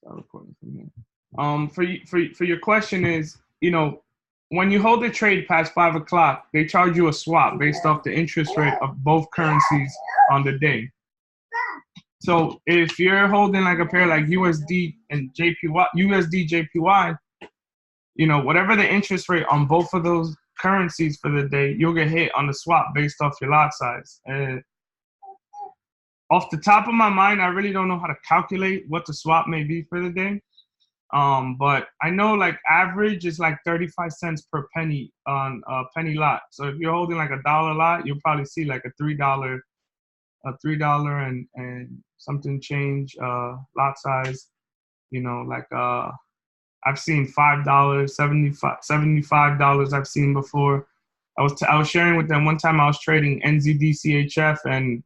Start recording from here. For your question is, when you hold a trade past 5 o'clock, they charge you a swap based off the interest rate of both currencies on the day. So if you're holding like a pair like USD and JPY, USD JPY, whatever the interest rate on both of those currencies for the day, you'll get hit on the swap based off your lot size. Off the top of my mind, I really don't know how to calculate what the swap may be for the day. But I know like average is like 35 cents per penny on a penny lot. So if you're holding like $1 lot, you'll probably see like a $3 and something change lot size. I've seen $5, $75 I've seen before. I was sharing with them one time I was trading NZDCHF, and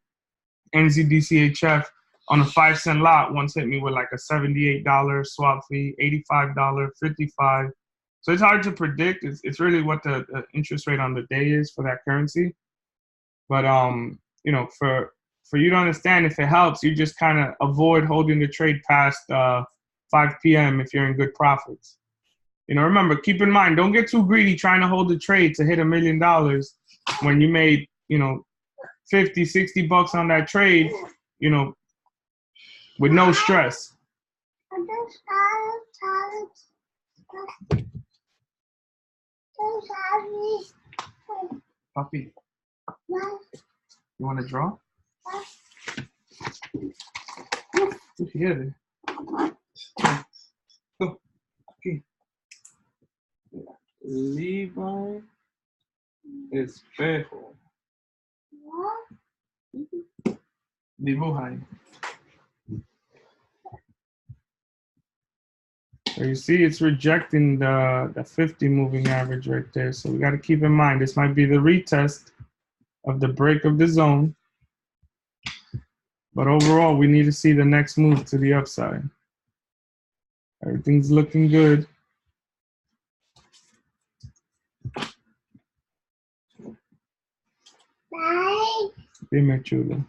NZDCHF on a 5-cent lot once hit me with like a $78 swap fee, $85, $55. So it's hard to predict. It's really what the interest rate on the day is for that currency. But for you to understand, if it helps, you just kind of avoid holding the trade past 5 p.m. if you're in good profits. Remember, keep in mind, don't get too greedy trying to hold the trade to hit $1 million when you made, 50, 60 bucks on that trade, with no stress. Puppy, you want to draw? Here. Okay. Levi Espejo. Dibuja ahí. So you see it's rejecting the 50 moving average right there. So we got to keep in mind this might be the retest of the break of the zone. But overall, we need to see the next move to the upside. Everything's looking good. Dime, chulo.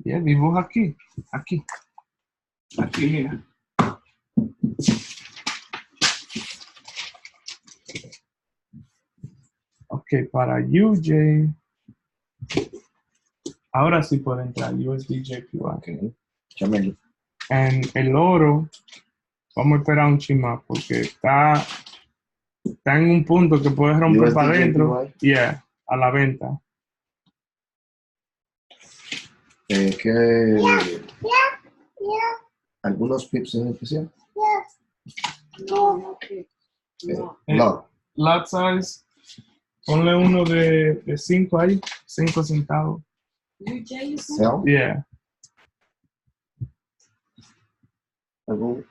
Yeah, dibuja aquí. Aquí. Aquí, mira. Ok, para UJ. Ahora sí puede entrar USD JPY. Okay. Chameli. En el oro, vamos a esperar un chin más porque está en un punto que puede romper USD para adentro. JPY. Yeah, a la venta. ¿Algunos pips en especial? Lot size, ponle uno de 5 ahí, 5 centavos. Sell? Yeah. ¿Algún?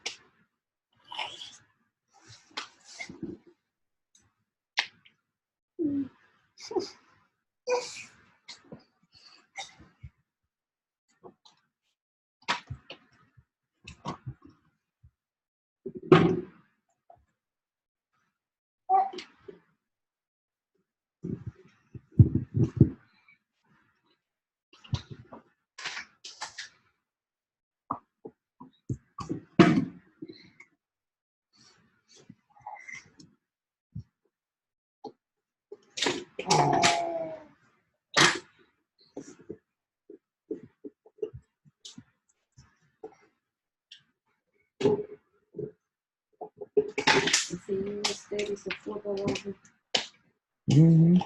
Mm-hmm.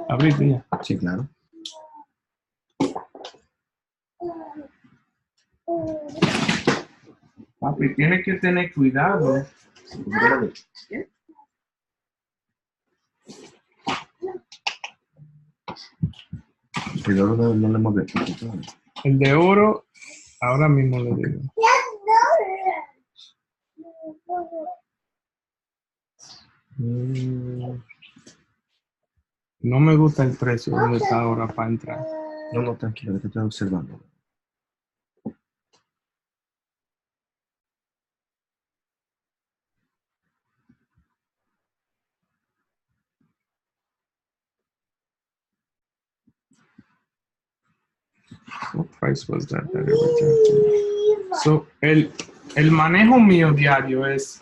Abrite ya. Sí, claro. Papi, tiene que tener cuidado. Cuidado, no le mueve. El de oro, ahora mismo le digo. No me gusta el precio donde está ahora para entrar. No, tranquilo, te estoy observando. What price was that it rejected? So, el manejo mío diario es,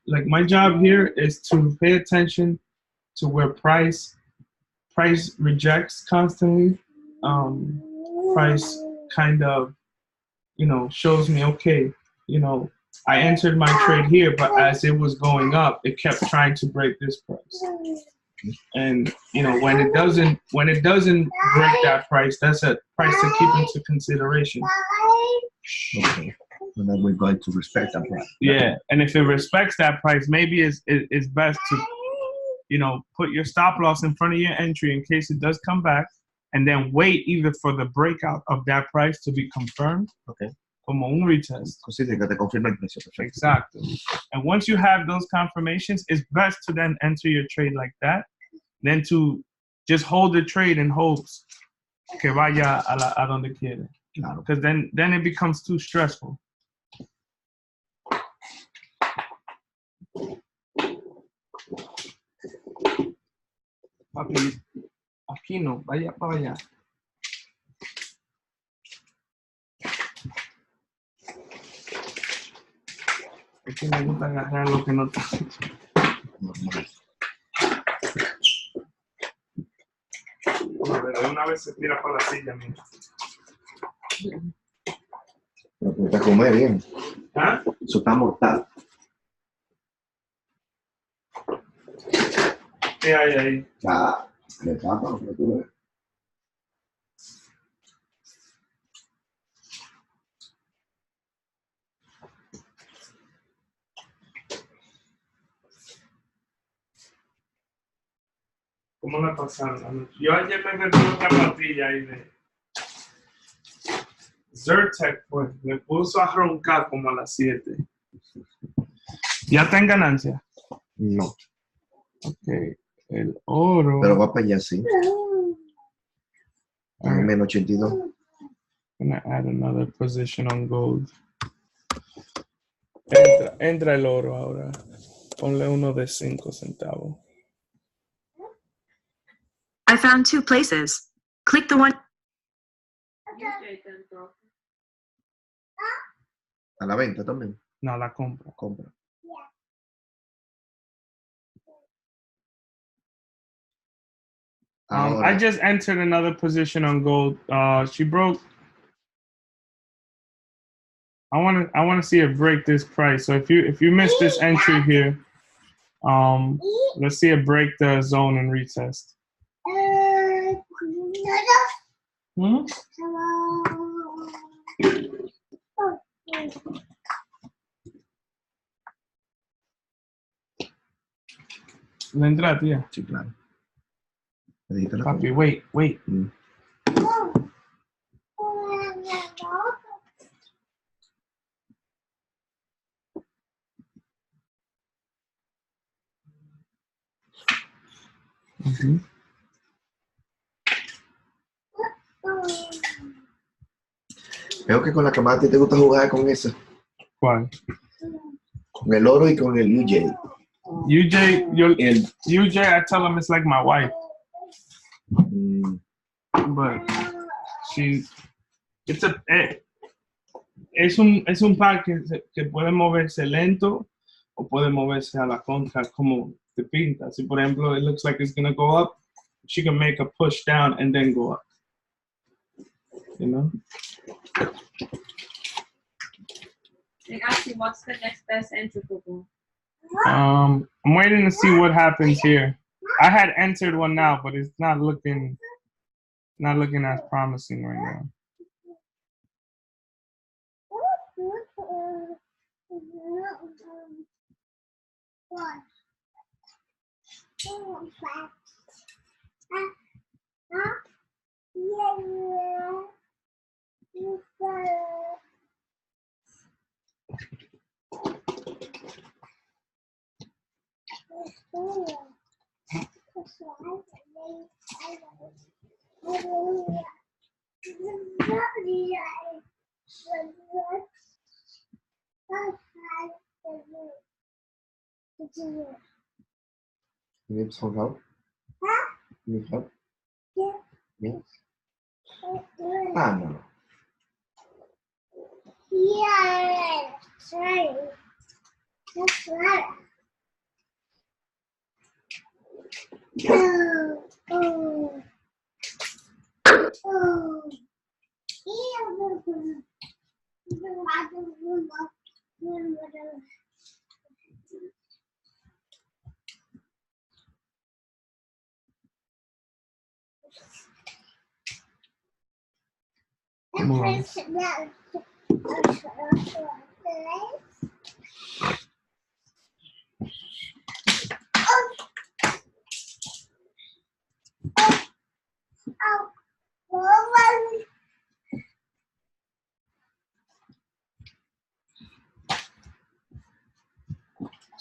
like my job here is to pay attention to where price rejects constantly. Price kind of, shows me, okay, I entered my trade here, but as it was going up, it kept trying to break this price. And when it doesn't break that price, that's a price to keep into consideration. Okay. And then we're going to respect that price. Yeah, and if it respects that price, maybe it's best to put your stop loss in front of your entry in case it does come back, and then wait either for the breakout of that price to be confirmed. Okay. Como un retest. Così que te confirma el precio. Perfecto. Exactly. And once you have those confirmations, it's best to then enter your trade like that, then to just hold the trade in hopes que vaya a donde quiere. Claro. Because then it becomes too stressful. Papi, aquí no, vaya para allá. Es que me gusta agarrar lo que no está. Normal. Pero de una vez se tira para la silla, mira. Pero te a comer bien. ¿Ah? Eso está mortal. ¿Qué hay ahí? Ya, le tapa lo que tú ves. ¿Cómo la pasaron? Yo ayer me metí otra pastilla ahí de Zyrtec, pues. Me puso a roncar como a las 7. ¿Ya está en ganancia? No. Ok. El oro. Pero va para allá, sí. En menos 82. I'm gonna add another position on gold. Entra el oro ahora. Ponle uno de 5 centavos. I found 2 places. Click the one. A la venta también. No, la compra. Compra. I just entered another position on gold. She broke. I want to see her break this price. So if you missed this entry here, let's see her break the zone and retest. Hmm? ¿Le entra, tía? Sí, claro. Le dijiste la Papi, compra. wait. Uh-huh. Veo que con la que más a ti te gusta jugar con esa. ¿Cuál? Con el oro y con el UJ. UJ, I tell him it's like my wife. But es un pack que puede moverse lento o puede moverse a la contra como te pinta. Si por ejemplo it looks like it's gonna go up, she can make a push down and then go up. You know? They asked you what's the next best entry for gold. I'm waiting to see what happens here. I had entered one now, but it's not looking as promising right now. You need some help? You need help? Yes. Ah, no. Yeah, that's right. That's right. Oh, oh, oh. More.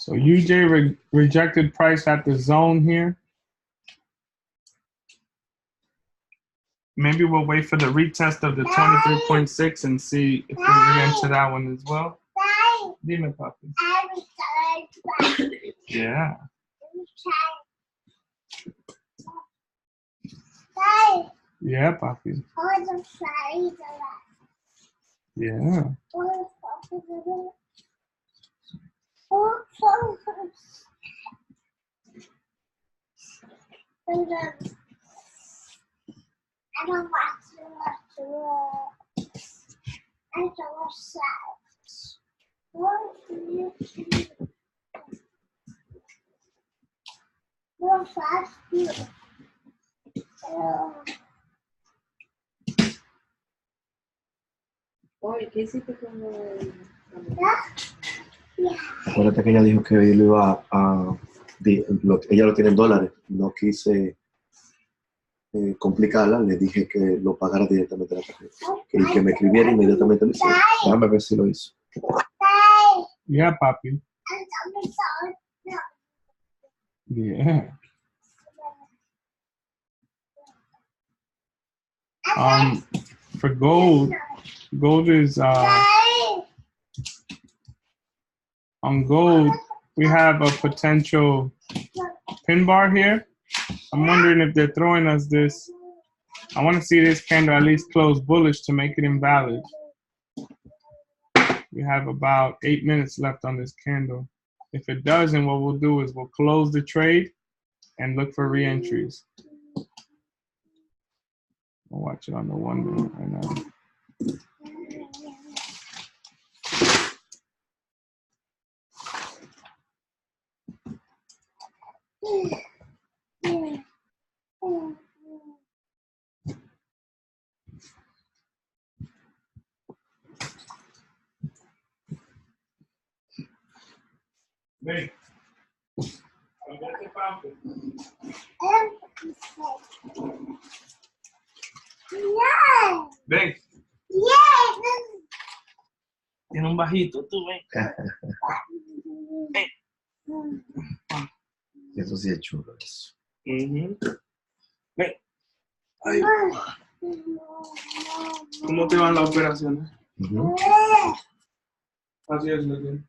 So UJ rejected price at the zone here. Maybe we'll wait for the retest of the 23.6 and see if we re-enter that one as well. Dime, papi. Yeah. Yeah, papi. Yeah. I don't watch the I don't watch more fast. Oye, ¿qué hiciste con el... Acuérdate que ella dijo que lo iba ella lo tiene en dólares. No quise complicarla, le dije que lo pagara directamente a la tarjeta. Que me escribiera inmediatamente. Me dice, déjame ver si lo hizo. Yeah, papi. Yeah. For gold is on gold. We have a potential pin bar here. I'm wondering if they're throwing us this. I want to see this candle at least close bullish to make it invalid. We have about 8 minutes left on this candle. If it doesn't, what we'll do is we'll close the trade and look for re-entries. I'll watch it on the 1 minute right now. Ven. Ven. Tiene un bajito, tú ven. Eso sí es chulo. Eso. Ven. Ay. ¿Cómo te van las operaciones? Así es, Luis.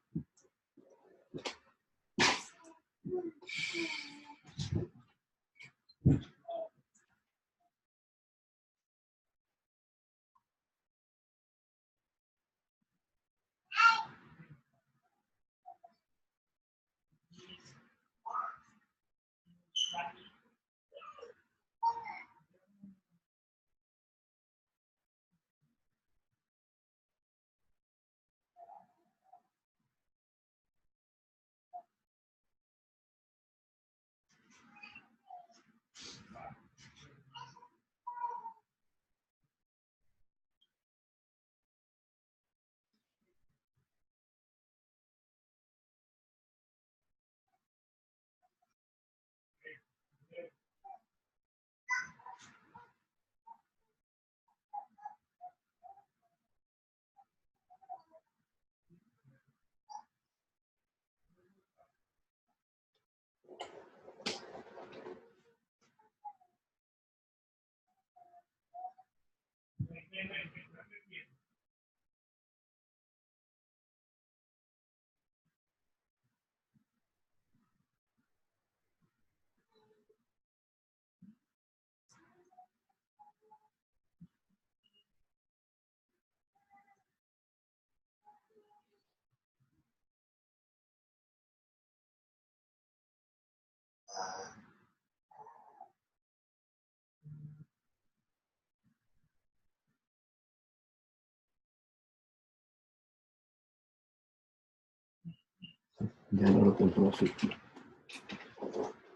Ya no lo tengo profit.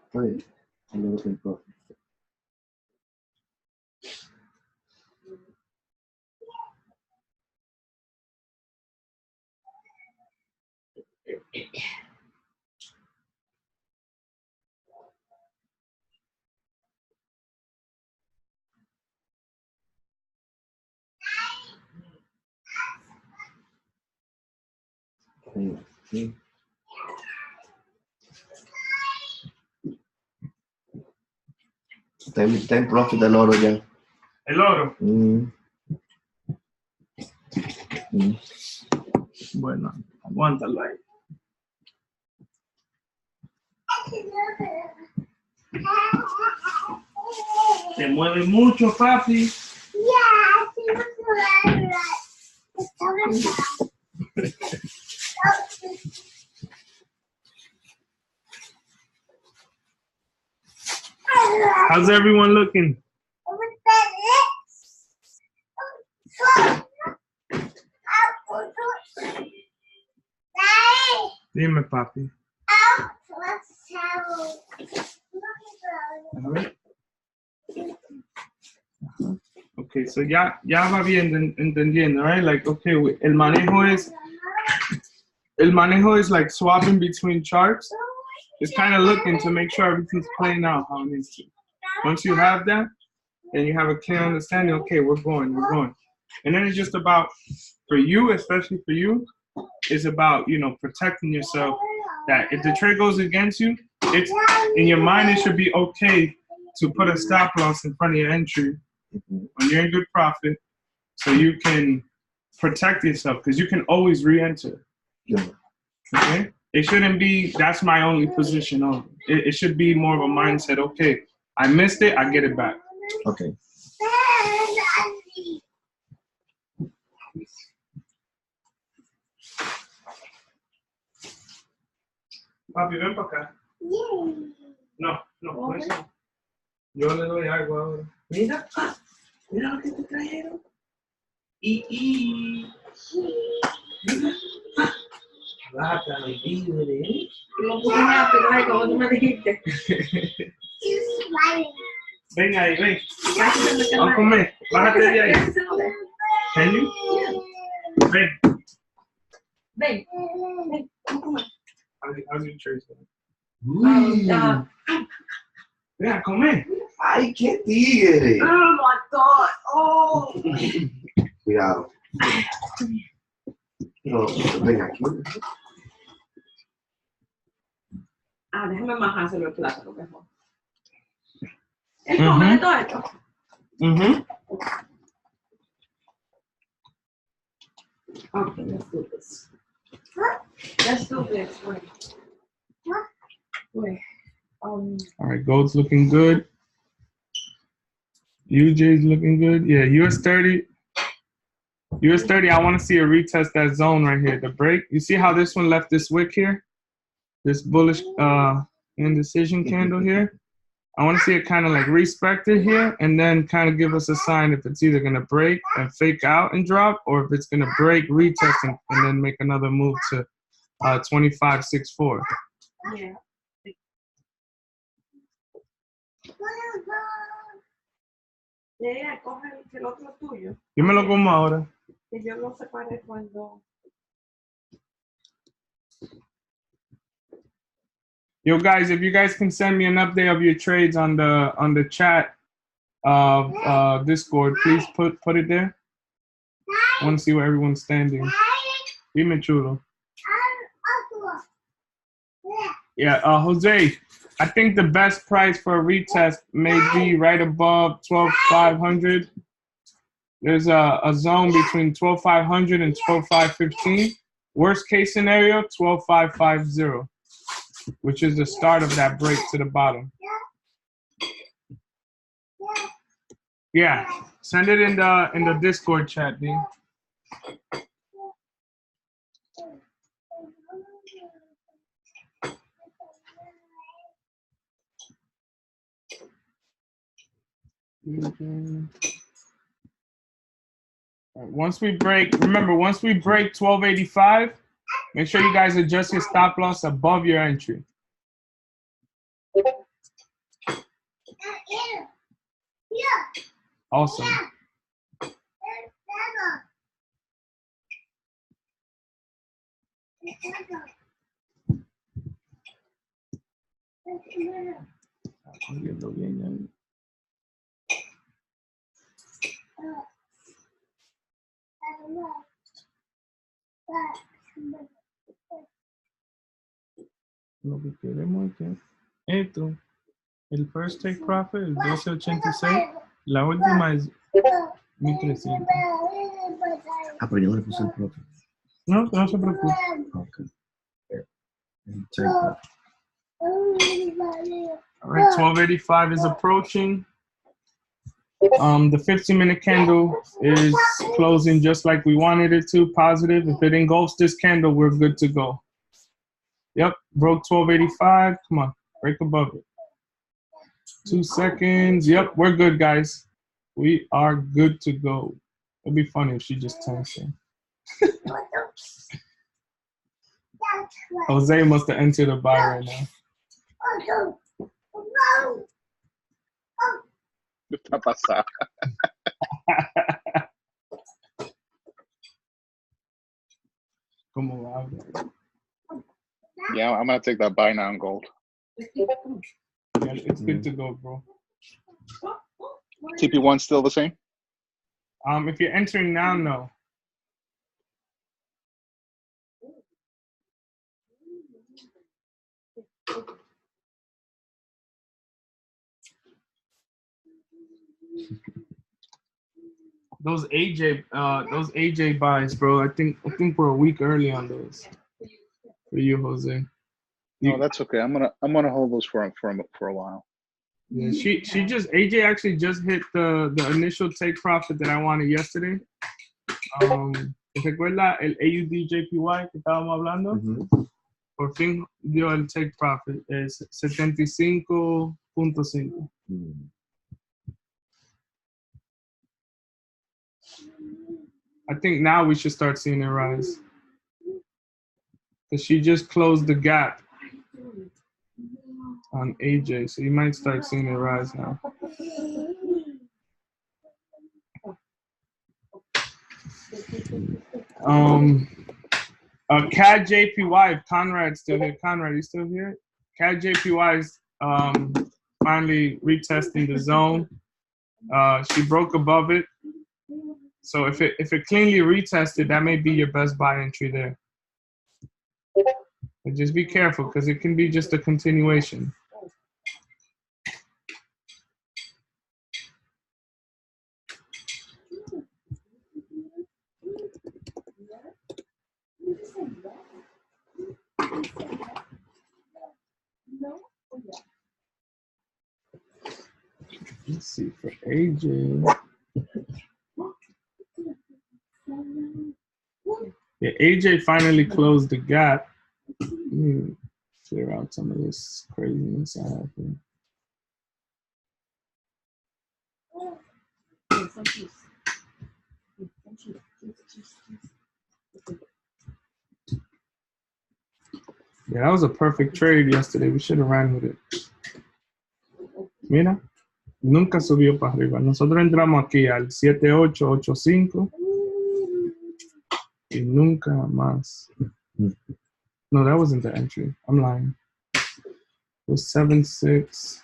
Está bien. Ya no lo tengo profit. Sí, sí. Está en profit del oro ya. El oro. Bueno, aguántalo ahí. Se mueve mucho, papi. How's everyone looking? Dime, papi. A ver. Okay, so ya va bien entendiendo, right? Like, okay, el manejo is like swapping between charts. It's kind of looking to make sure everything's playing out how it needs to. Once you have that, then you have a clear understanding, okay, we're going. And then it's just about, for you, especially for you, it's about, protecting yourself, that if the trade goes against you, it's in your mind, it should be okay to put a stop loss in front of your entry when you're in good profit, so you can protect yourself, because you can always re-enter. Yeah. Okay? It shouldn't be, that's my only position on it. It should be more of a mindset, okay, I missed it, I get it back. Okay. Papi, ven para acá. No, por eso. Yo le doy algo ahora. Mira lo que te trajeron. Bájate, libre. Lo puse rápido, ay, como tú me dijiste. Ven ahí, ven. Vamos a comer. Bájate de ahí. Can you? Ven. Ven, vamos a comer. How's your trace going? Ya. Ven a comer. ¡Ay, qué tigre! Oh my God. Oh. Cuidado. No, venga aquí. Déjame majárselo el plátano mejor. ¿Es comer todo esto? Okay, let's do this. Let's do this. Wait. All right, gold's looking good. UJ's looking good. Yeah, US 30. US 30, I want to see a retest that zone right here. The break. You see how this one left this wick here? This bullish indecision candle here. I want to see it kind of like respect it here and then kind of give us a sign if it's either going to break and fake out and drop, or if it's going to break, retest, and then make another move to 25.64. Yeah. Yeah, coge el otro tuyo. Yo me lo como ahora. Que yo lo separé cuando. Yo, guys, if you guys can send me an update of your trades on the chat of Discord, please put it there. I want to see where everyone's standing. Dime chulo. Yeah, Jose, I think the best price for a retest may be right above 12,500. There's a zone between 12,500 and 12,515. Worst case scenario, 12,550, which is the start of that break to the bottom. Yeah, send it in the Discord chat, Dean. Once we break 1285, Make sure you guys adjust your stop loss above your entry. Awesome. Viendo bien ahí. Lo que queremos es que esto, el first take profit es 12.86, la última es 1.300. Ah, pero yo no le puse el profit. No, no se preocupe. Okay. And take that. All right, 12.85 is approaching. The 15-minute candle is closing just like we wanted it to, positive. If it engulfs this candle, we're good to go. Yep, broke 12.85. Come on, break above it. 2 seconds. Yep, we're good, guys. We are good to go. It'd be funny if she just turns in. Jose must have entered a buy right now. ¿Qué está pasando? ¿Cómo va? Yeah, I'm gonna take that buy now in gold. Yeah, it's good to go, bro. TP1 still the same? If you're entering now, no. Those AJ buys, bro. I think we're a week early on those. For you, Jose. No, that's okay. I'm gonna hold those for a while. Yeah, she just AJ actually just hit the initial take profit that I wanted yesterday. ¿Te recuerda el AUD JPY que estábamos hablando? Mhm. Por fin dio el take profit, es 75.5. Mm. I think now we should start seeing it rise. Because she just closed the gap on AJ, so you might start seeing it rise now. CAD JPY, if Conrad's still here. Conrad, you still here? CAD JPY is finally retesting the zone. She broke above it. So if it cleanly retested, that may be your best buy entry there. But just be careful because it can be just a continuation. Let's see for AJ. Yeah, AJ finally closed the gap. Let me clear out some of this craziness I have here. Yeah, that was a perfect trade yesterday. We should have ran with it. Mira, nunca subió para arriba. Nosotros entramos aquí al 7885 y nunca más. No, that wasn't the entry. I'm lying. It was 76.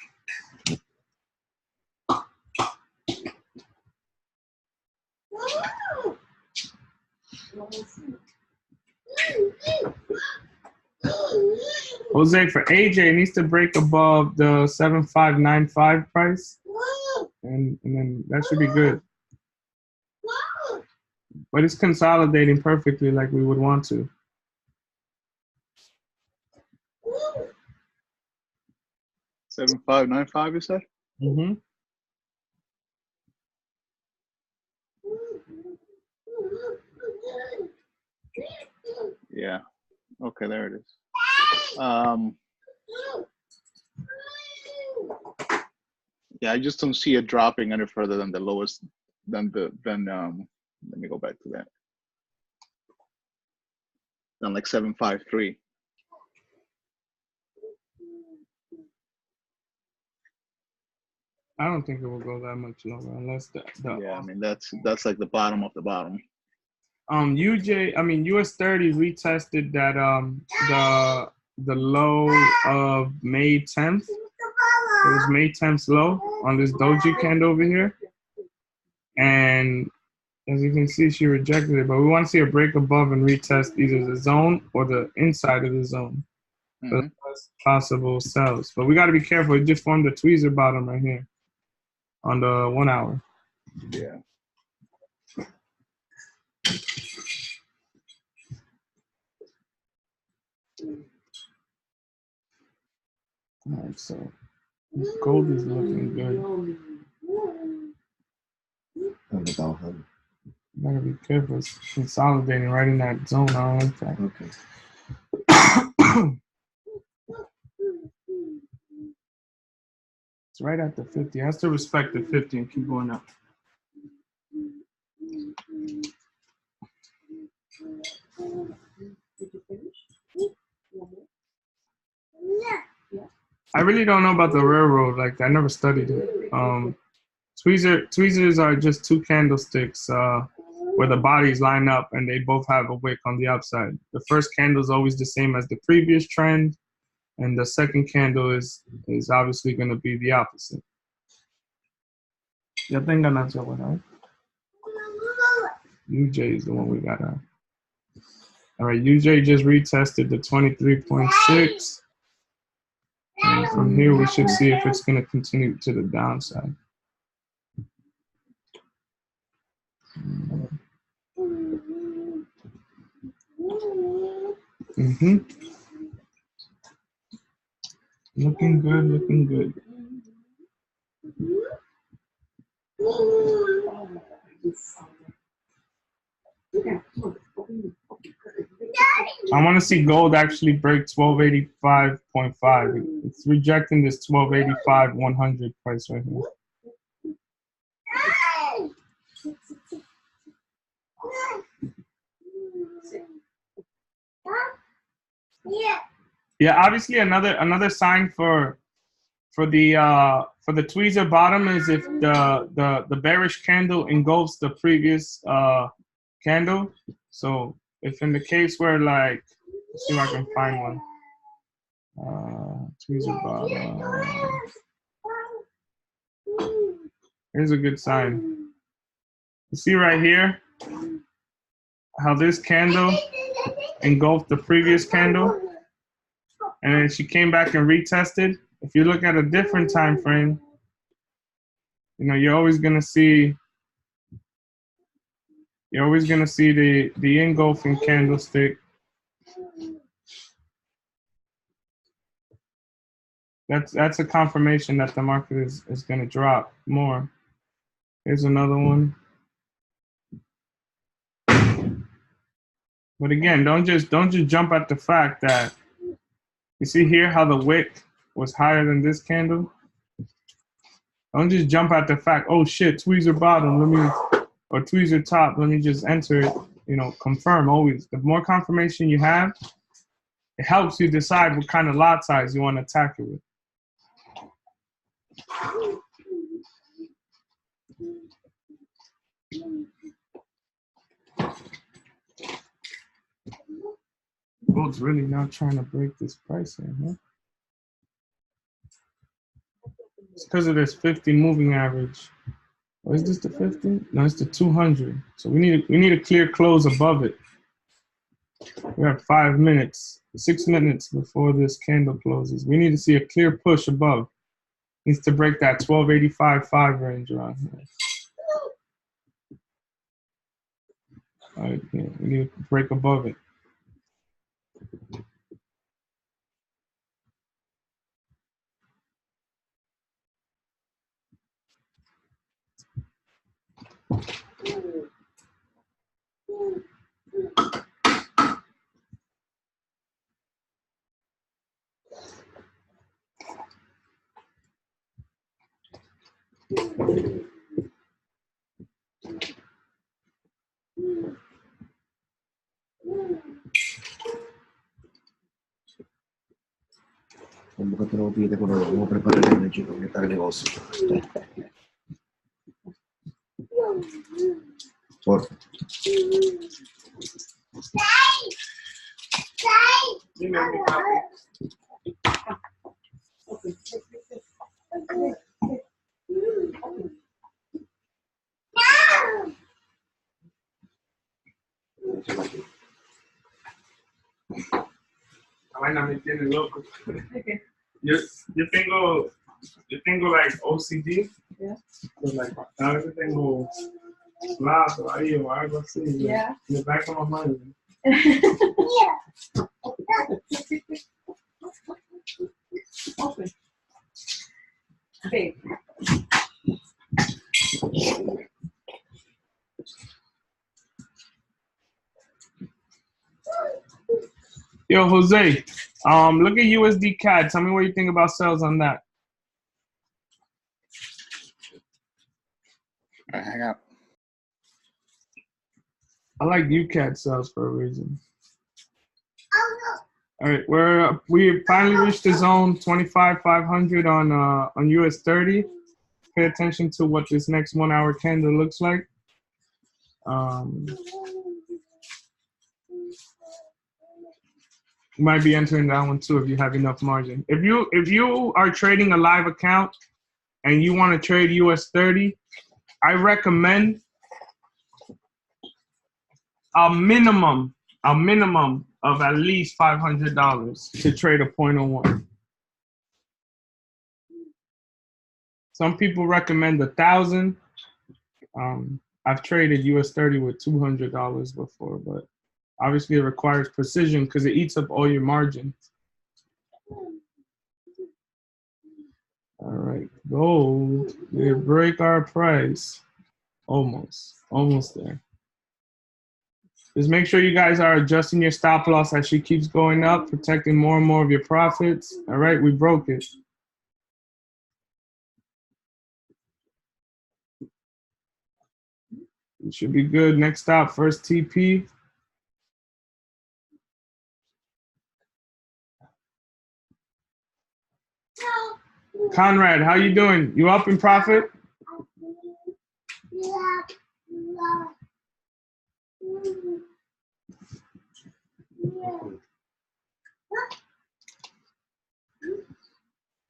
Jose, for AJ, it needs to break above the 7595 price, and then that should be good. But it's consolidating perfectly like we would want to. $75.95, you said? Mm-hmm. Yeah. Okay, there it is. Yeah, I just don't see it dropping any further than the lowest. Let me go back to that. than like 753. I don't think it will go that much lower unless the Yeah, I mean that's like the bottom of the bottom. US 30 retested that the low of May 10th. It was May 10th's low on this doji candle over here. And as you can see, she rejected it. But we want to see a break above and retest either the zone or the inside of the zone for the best possible sells. But we got to be careful. It just formed a tweezer bottom right here on the 1 hour. Yeah. All right, so gold is looking good. ¿Dónde está bajando? Gotta be careful. It's consolidating right in that zone. I don't like that. Okay. It's right at the 50. It has to respect the 50 and keep going up. I really don't know about the railroad. Like I never studied it. Tweezers are just two candlesticks where the bodies line up and they both have a wick on the outside. The first candle is always the same as the previous trend, and the second candle is obviously going to be the opposite. Ya tengan answer, right? UJ is the one we got on. All right, UJ just retested the 23.6. And from here, we should see if it's going to continue to the downside. Looking good, looking good. I want to see gold actually break 1285.5. It's rejecting this 1285 100 price right here. Yeah, obviously another sign for the tweezer bottom is if the bearish candle engulfs the previous candle. So if in the case where like, let's see if I can find one. Tweezer bottom. Here's a good sign. You see right here how this candle engulfed the previous candle, and then she came back and retested. If you look at a different time frame, you know, you're always gonna see the engulfing candlestick. That's a confirmation that the market is gonna drop more. Here's another one. But again, don't just jump at the fact that you see here how the wick was higher than this candle. Don't just jump at the fact, oh shit, tweezer bottom, or tweezer top, let me just enter it. You know, confirm always. The more confirmation you have, it helps you decide what kind of lot size you want to attack it with. Gold's really not trying to break this price here, huh? It's because of this 50 moving average. Or is this the 50? No, it's the 200. So we need a clear close above it. We have 6 minutes before this candle closes. We need to see a clear push above. Needs to break that 1285.5 range around here. All right, yeah, we need to break above it. chicos, que está el negocio. Por favor. Dime, mi papi. La vaina me tiene loco. Yo tengo like OCD. Yeah. So, like, a veces tengo plato ahí o algo así. Yeah. In the back of my mind. Open. Big. Yo, Jose, look at USD CAD. Tell me what you think about sales on that. All right, hang out. I like UCAD sales for a reason. All right, we finally reached the zone 25,500 on US 30. Pay attention to what this next 1 hour candle looks like. You might be entering that one too if you have enough margin. If you are trading a live account and you want to trade US 30, I recommend a minimum of at least $500 to trade a 0.01. Some people recommend 1,000. I've traded US 30 with $200 before, but obviously it requires precision because it eats up all your margin. All right, gold, we break our price. Almost there. Just make sure you guys are adjusting your stop loss as she keeps going up, protecting more and more of your profits. All right, we broke it. We should be good. Next stop, first TP. Conrad, how you doing? You up in profit?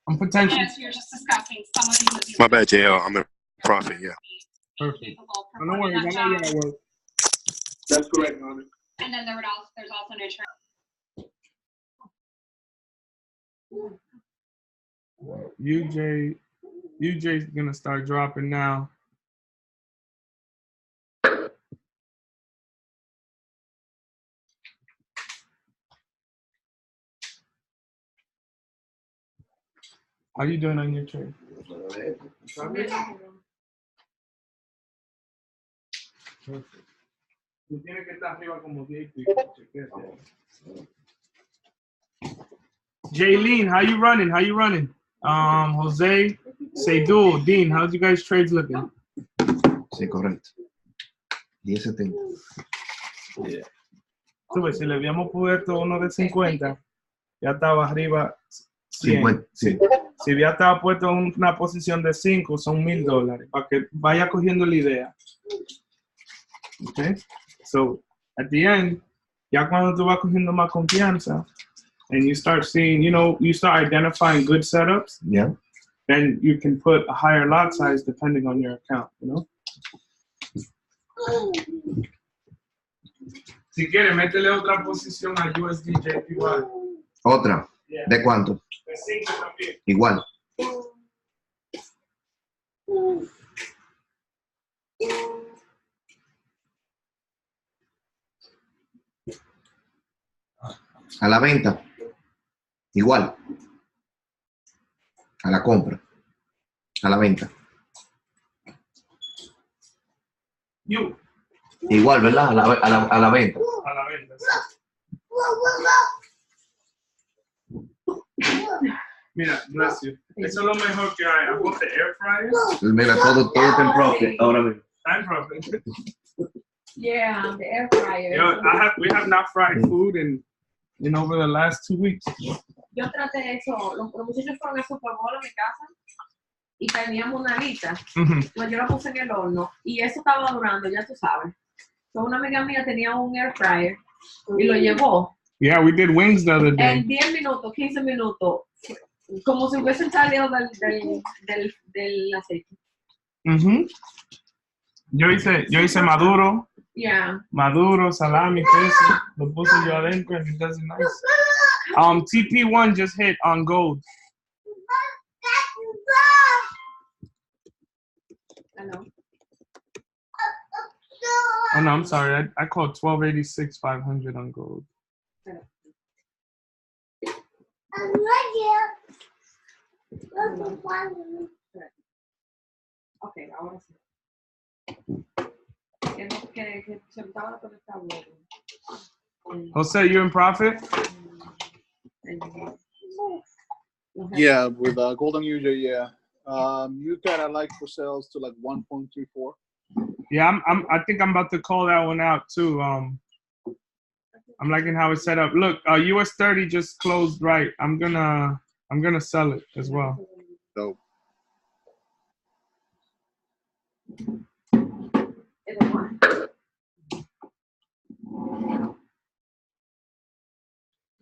I'm potentially. Yes, you're just discussing someone who My bad, JL. I'm in profit, yeah. Perfect. Oh, no worries. I know you're at work. That's correct, Honor. And then there's also no trade. UJ's gonna start dropping now. How you doing on your trade? Perfect. Tú tienes que estar arriba como 10 y pico. Jaylene, how you running? Jose, Seydou, Dean, how's you guys trades looking? Sí, correcto. 10.70. Yeah. Tú ves, si le habíamos puesto uno de 50, ya estaba arriba 100. 50, sí. Si ya estaba puesto en una posición de 5, son $1,000, para que vaya cogiendo la idea. Okay? So, at the end, ya cuando tú vas cogiendo más confianza, and you start seeing, you start identifying good setups, Yeah. then you can put a higher lot size depending on your account, Si quieres, métele otra posición a USD JPY. Otra. Yeah. ¿De cuánto? De 5 también. Igual. A la venta. Igual. A la compra. A la venta. You. Igual, ¿verdad? A la venta. A la venta. Mira, bless you. Eso es lo mejor que hay. I bought the air fryer. Mira, todo está en profit ahora mismo. I'm profit. Yeah, the air fryer. We have not fried food in over the last 2 weeks. Yo traté eso. Los muchachos fueron a Super Bowl a mi casa y teníamos una alita. Mhm. Pues yo la puse en el horno y eso estaba durando, ya tú sabes. So, una amiga mía tenía un air fryer y lo llevó. Yeah, we did wings the other day. En 10 minutos, 15 minutos, como si hubiesen salido del aceite. Mhm. Yo hice maduro, Yeah. maduro, salami, queso. Lo puse yo adentro and it does it nice. TP1 just hit on gold. Hello. Oh no, I'm sorry. I called 1286 500 on gold. Ok, ahora sí. Que se me estaba conectado. Jose, you in profit? Yeah, with Golden UJ, yeah. You got like for sales to like 1.34. Yeah, I think I'm about to call that one out too. I'm liking how it's set up. Look, US 30 just closed right. I'm gonna sell it as well. So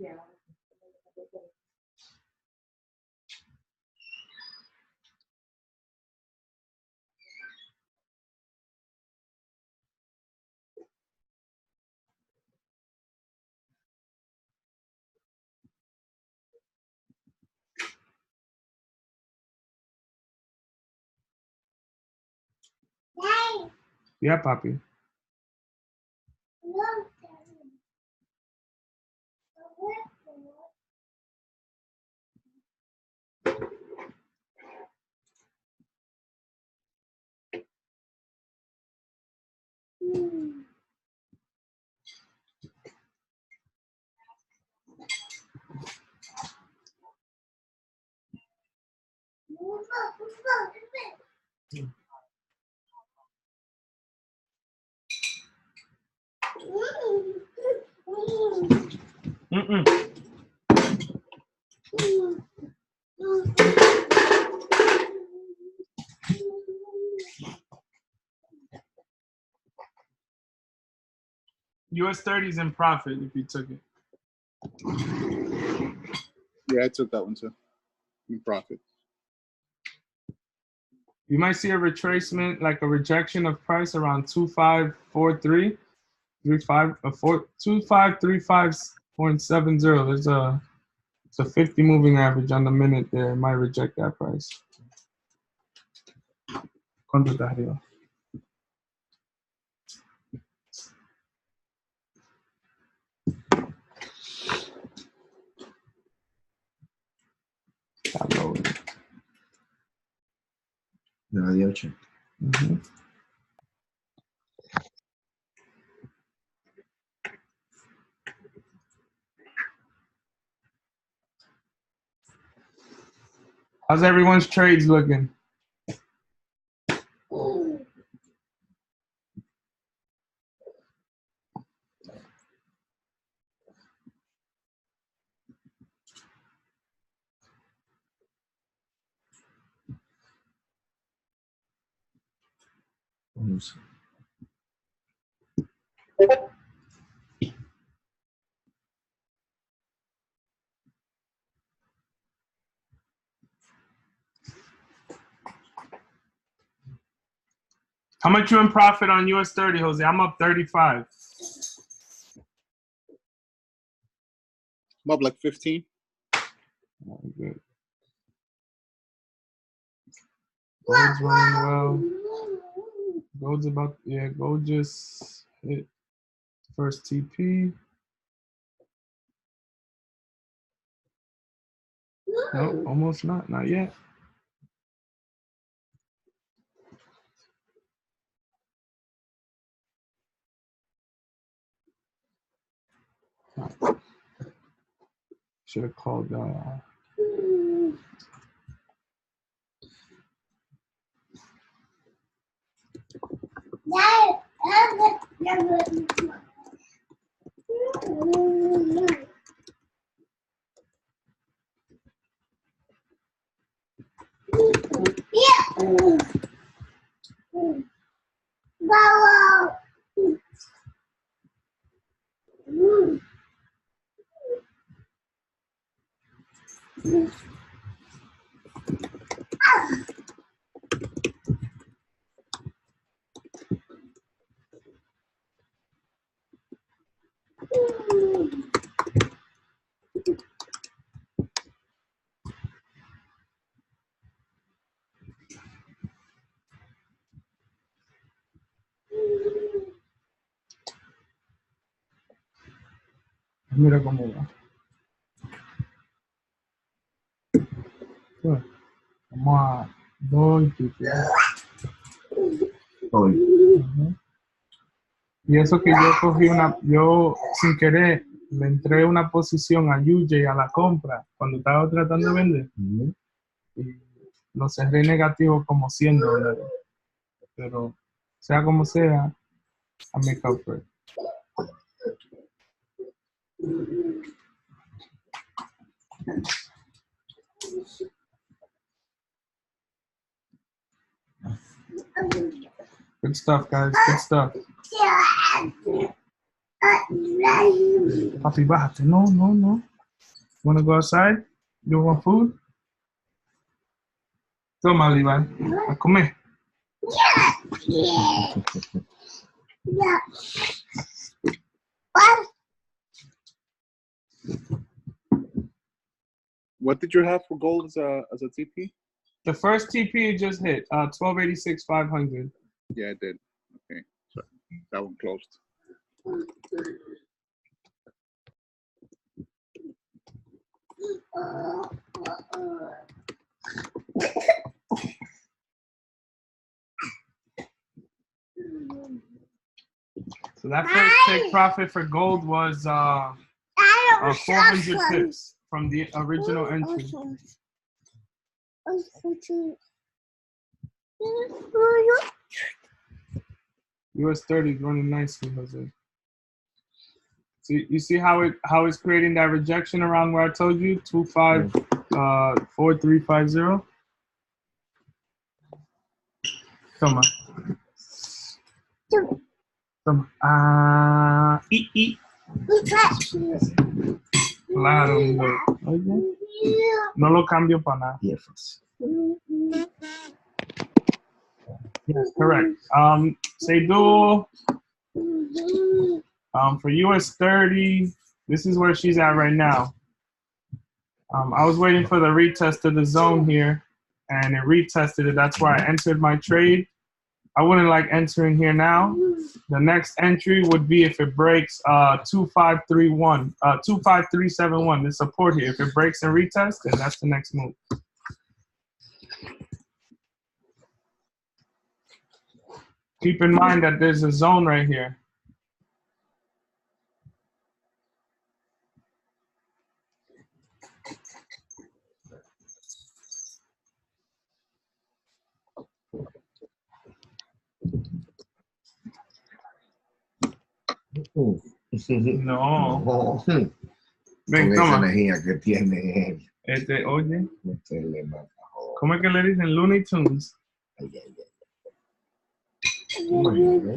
Yeah. Yeah, papi. Mm-mm. US 30 is in profit if you took it. yeah, I took that one too. In profit. You might see a retracement, like a rejection of price around 2543, 2535.70. It's a 50 moving average on the minute there. It might reject that price. ¿Cuánto está arriba? Está low. Nadie 8. Mhm. How's everyone's trades looking? Vamos. How much you in profit on US 30, Jose? I'm up 35. I'm up like 15. Oh, good. Gold's running well. Gold's about, yeah, gold just hit first TP. No, almost not yet. Should have called. Yeah. Go. Mira cómo va. Bueno, vamos a 2 y pico. Hoy. Ujú. Y eso que yo sin querer le entré una posición a UJ a la compra cuando estaba tratando de vender Ujú. y lo cerré negativo como $100. Pero sea como sea, I make up for it. Good stuff, guys. Good stuff. Papi, bájate. No, no, no. Wanna go outside? You want food? Toma, Levi. A comer. Yeah. What? What did you have for gold as a TP? The first TP you just hit, 1286 500. Yeah, I did. Okay, so that one closed. So that first take profit for gold was 400 pips from the original entry. US 30 is running nicely, Jose. See, you see how it's creating that rejection around where I told you 4350. Toma. Toma. Eat. Claro, hombre. Oye, no lo cambio para nada. Jefes. Yes, correct. Say dual. For US 30, this is where she's at right now. I was waiting for the retest of the zone here, and it retested it. That's where I entered my trade. I wouldn't like entering here now. The next entry would be if it breaks 25371, the support here. If it breaks and retests, then that's the next move. Keep in mind that there's a zone right here. No. No. Ven, Con esa toma. energía que tiene él. Oye, Meterle más abajo. ¿cómo es que le dicen Looney Tunes? Ay, ay, ay. Imagínate.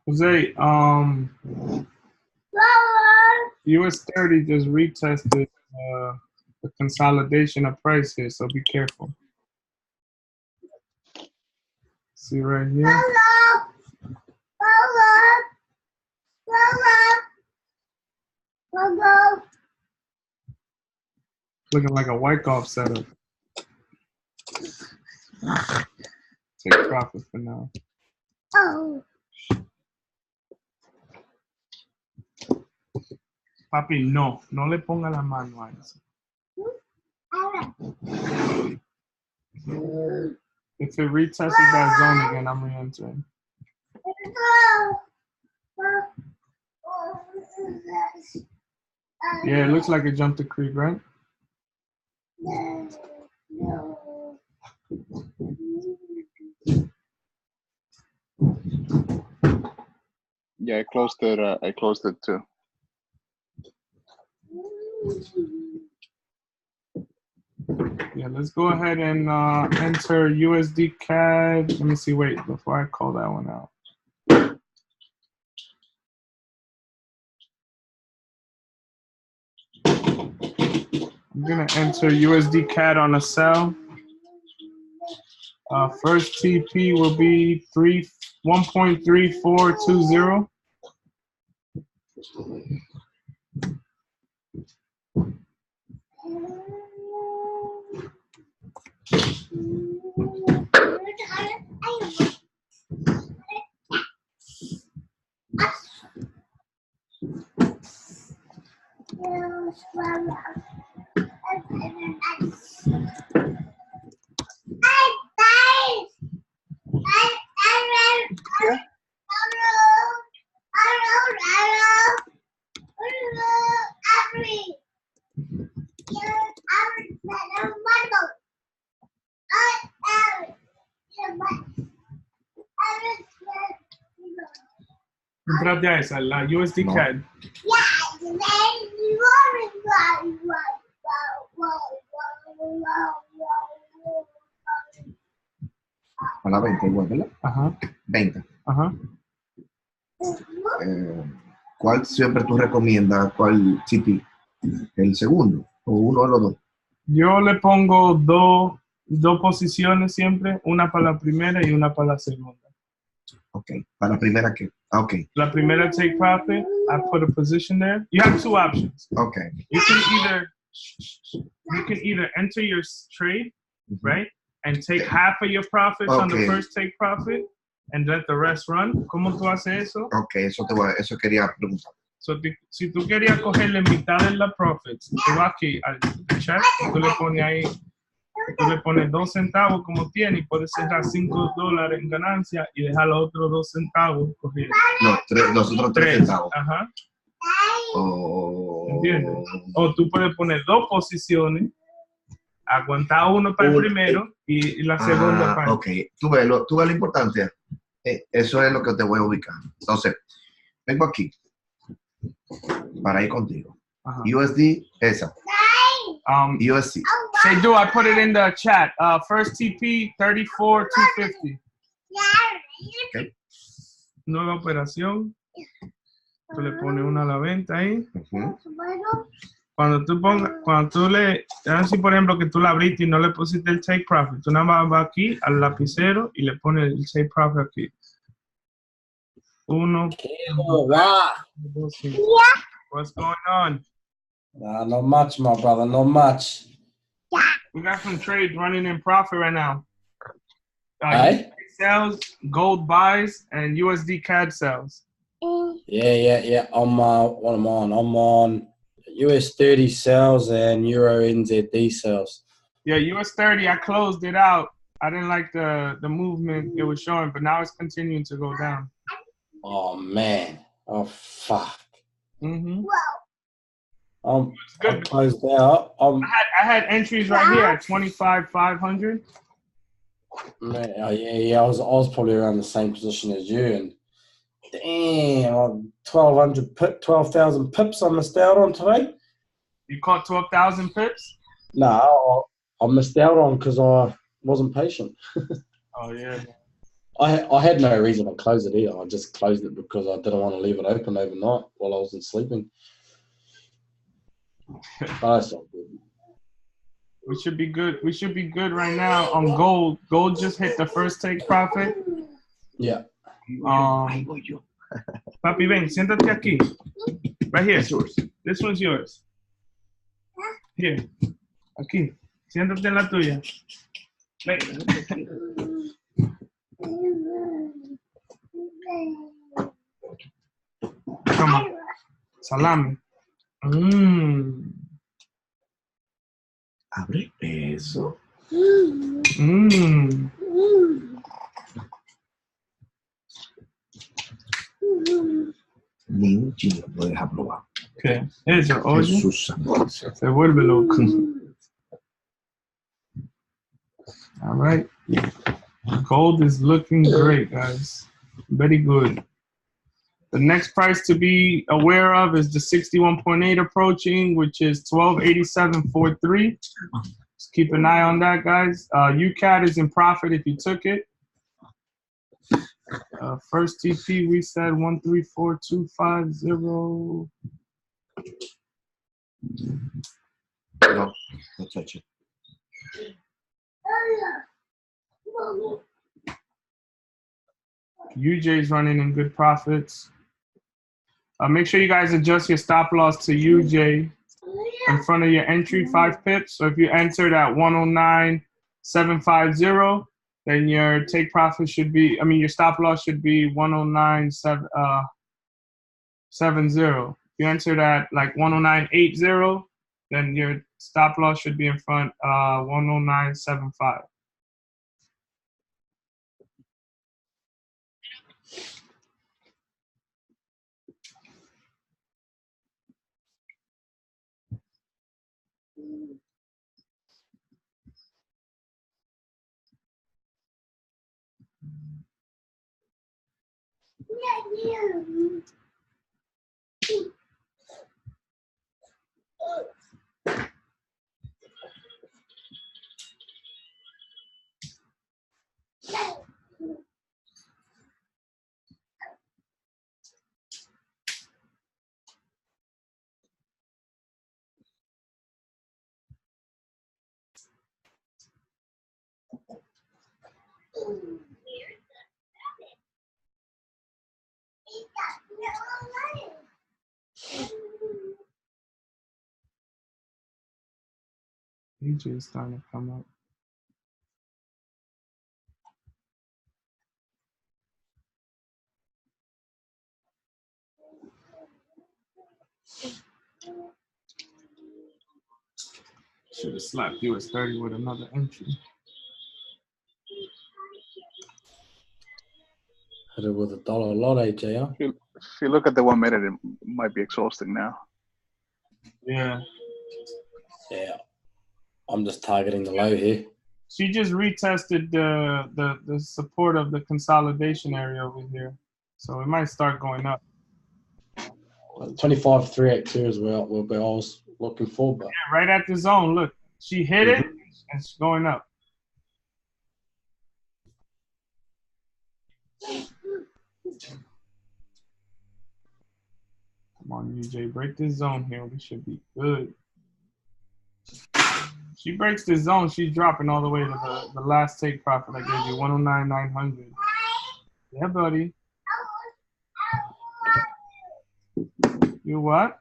Jose, US 30 just retested the consolidation of price here, so be careful. See right here? Looking like a Wyckoff setup. Take profit for now. Papi, no le ponga la mano a eso. If it retests that zone again, I'm re-entering. Yeah, it looks like it jumped the creek, right? Yeah, I closed it. I closed it too. Yeah, let's go ahead and enter USD CAD. Let me see. Wait, before I call that one out. I'm gonna enter USD CAD on a cell. First TP will be 1.3420. Entrate a esa, la USD No. CAD. A la 20 igual, ¿verdad? Ajá, 20. ajá. ¿Cuál siempre tú recomiendas? ¿Cuál CP? ¿El segundo? ¿O uno de los dos? Yo le pongo dos posiciones siempre, una para la primera y una para la segunda. Ok. ¿Para la primera qué? Ah, ok. La primera take profit, I put a position there. You have two options. Ok. You can either enter your trade, right, and take half of your profits on the Okay. first take profit and let the rest run. ¿Cómo tú haces eso? Ok, eso quería preguntar. So, si tú querías cogerle mitad de la profits, tú vas aquí al check, tú le pones ahí, tú le pones 2 centavos como tiene y puedes cerrar $5 en ganancia y dejar los otros 2 centavos cogidos. Los otros 3 centavos. Ajá. Oh. ¿Entiendes? O tú puedes poner 2 posiciones, aguantar uno para el primero y la segunda para el... Ok, tú ves lo importante. Eso es lo que te voy a ubicar. Entonces, vengo aquí para ir contigo. Ajá. USD, esa. USD. Say, do I put it in the chat? First TP 34,250. Okay. Nueva operación. Tú le pones una a la venta ahí. Cuando tú le, así por ejemplo que tú la abriste y no le pusiste el take profit, tú nada más vas aquí al lapicero y le pones el take profit aquí. 1, 2, 5. What's going on? Not much, my brother, not much. We got some trades running in profit right now. Hey? Sells, gold buys, and USD CAD sells. Yeah. What am I on? I'm on US 30 sales and Euro NZD sales. Yeah, US 30, I closed it out. I didn't like the movement it was showing, but now it's continuing to go down. Oh, man. Oh, fuck. Mm-hmm. I'm closed out. I had entries right here at 25,500. Man, yeah. I was probably around the same position as you, and damn, 12,000 pips I missed out on today. You caught 12,000 pips? No, I missed out on because I wasn't patient. Oh yeah. I had no reason to close it either. I just closed it because I didn't want to leave it open overnight while I wasn't sleeping. That's not good. We should be good. We should be good right now on gold. Gold just hit the first take profit. Yeah. Papi, ven, siéntate aquí. Right here. This one's yours. Here. Aquí. Siéntate en la tuya. Ven. Come on. Salami. Abre eso. Ni un chino lo deja probar. ¿Qué? Eso, oye. Jesús santo. Se vuelve loco. All right. Gold is looking great, guys. Very good. The next price to be aware of is the 61.8 approaching, which is 1287.43. Just keep an eye on that, guys. UCAT is in profit if you took it. First TP, we said 134250. No, no touch it. UJ's running in good profits. Make sure you guys adjust your stop loss to UJ in front of your entry, 5 pips. So if you entered at 109.750, then your take profit should be, your stop loss should be 109.70. If you entered at like 109.80, then your stop loss should be in front 109.75. UJ is starting to come up. Should have slapped you at 30 with another entry. Hit it with $1 lot, AJ. Huh? If you look at the 1 minute, it might be exhausting now. Yeah. Yeah. I'm just targeting the low here. She just retested the support of the consolidation area over here. So it might start going up. 25.382 is where I was looking for, but Yeah, right at the zone. Look, she hit it and it's going up. Come on, UJ, break this zone here. We should be good. She breaks this zone, she's dropping all the way to the last take profit I gave you, 109,900. Yeah, buddy. You what?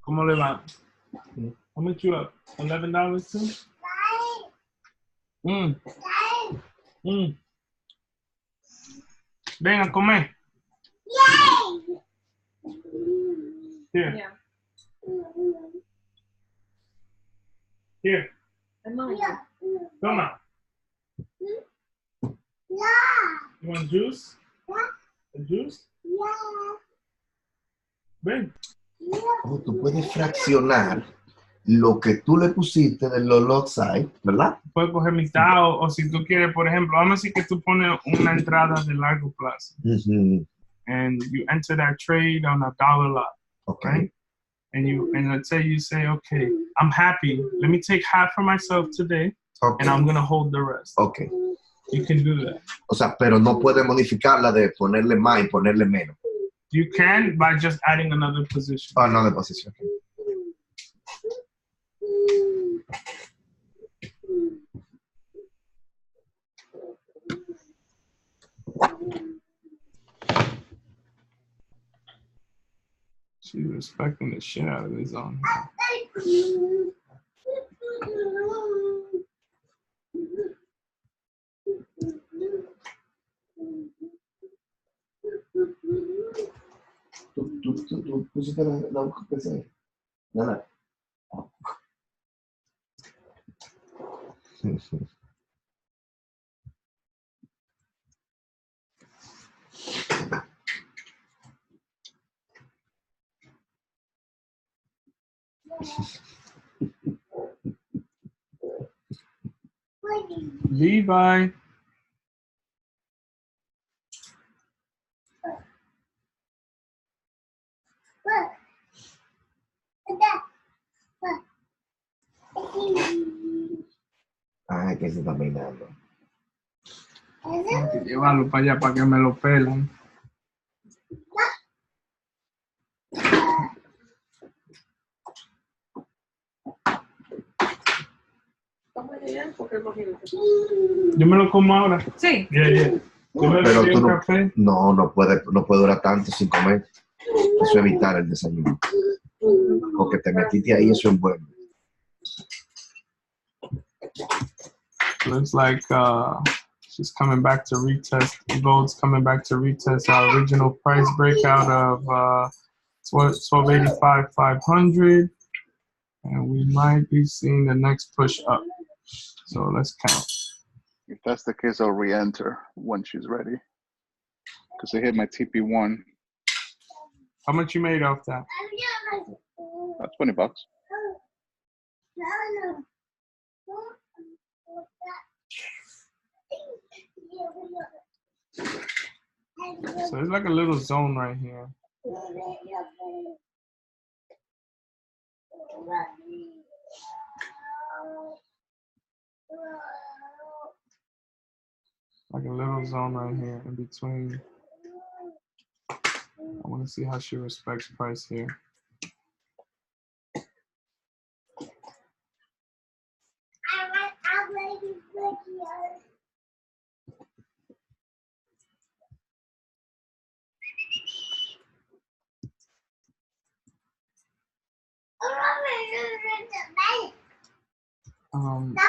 ¿Cómo le va? How much you up? $11 too? Ven a comer. Here. Yeah. Here. Hermano. Toma. You want juice? A juice? Ven. Oh, tú puedes fraccionar lo que tú le pusiste de los lot size, ¿verdad? Puedes coger mitad o si tú quieres, por ejemplo, vamos a decir que tú pones una entrada de largo plazo. And you enter that trade on $1 lot. Okay. Right? And let's say you say, okay, I'm happy. Let me take half for myself today, and I'm gonna hold the rest. Okay. You can do that. O sea, pero no puede modificarla de ponerle más y ponerle menos. You can by just adding another position. Oh, another position. Okay. She's respecting the shit out of this zone. ¿Tú pusiste la boca que se... Nada. Levi. Ay, que se está peinando. Hay que llevarlo para allá para que me lo pelan. Yo me lo como ahora. Sí. Yeah. Yo me Pero bebí tú un no, café. no puede durar tanto sin comer. Eso es evitar el desayuno. Porque te metiste ahí, eso es bueno. Looks like she's coming back to retest. Gold's coming back to retest our original price breakout of 1285 500, and we might be seeing the next push up. So let's count. If that's the case, I'll re-enter when she's ready. Because I hit my TP1. How much you made off that? $20. So it's like a little zone right here. Like a little zone right here in between. I want to see how she respects price here.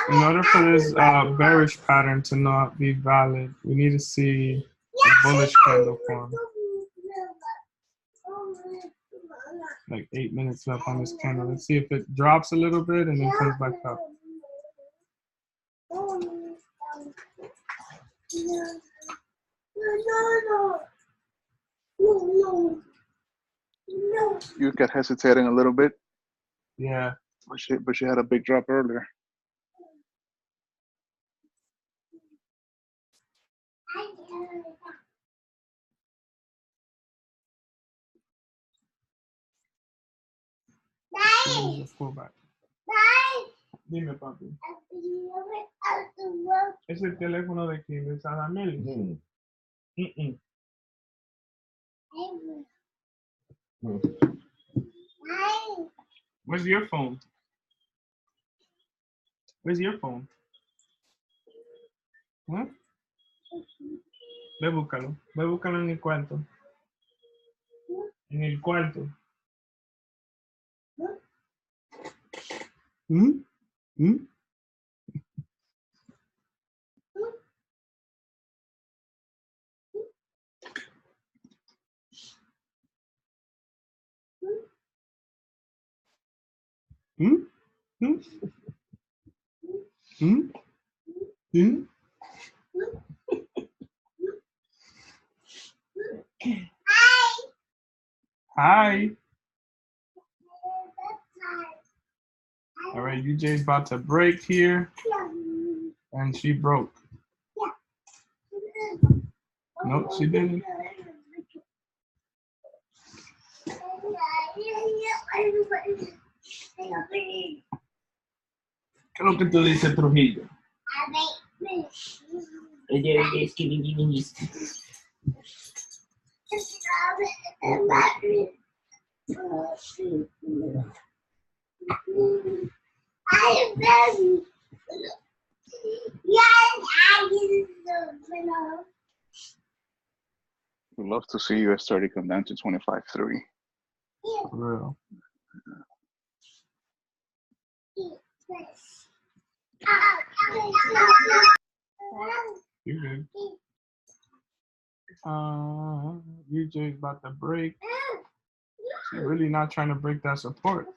In order for this bearish pattern to not be valid, we need to see a bullish candle form. Like 8 minutes left on this candle. Let's see if it drops a little bit and then comes back up. You get hesitating a little bit, Yeah. but she had a big drop earlier. Pullback. Dime, papi. ¿Es el teléfono de quién? ¿De Sadamel? Where's your phone? Where's your phone? Huh? Ve búscalo. Ve búscalo en el cuarto. En el cuarto. ¿Mm? ¿Mm? ¿Mm? ¿Mm? ¿Mm? ¿Mm? Hi. All right, UJ's about to break here. And she broke. Nope, she didn't. ¿Qué es lo que tú dices, Trujillo? We'd love to see US 30 come down to 25.3. For real. You good. UJ's about to break. She's really not trying to break that support.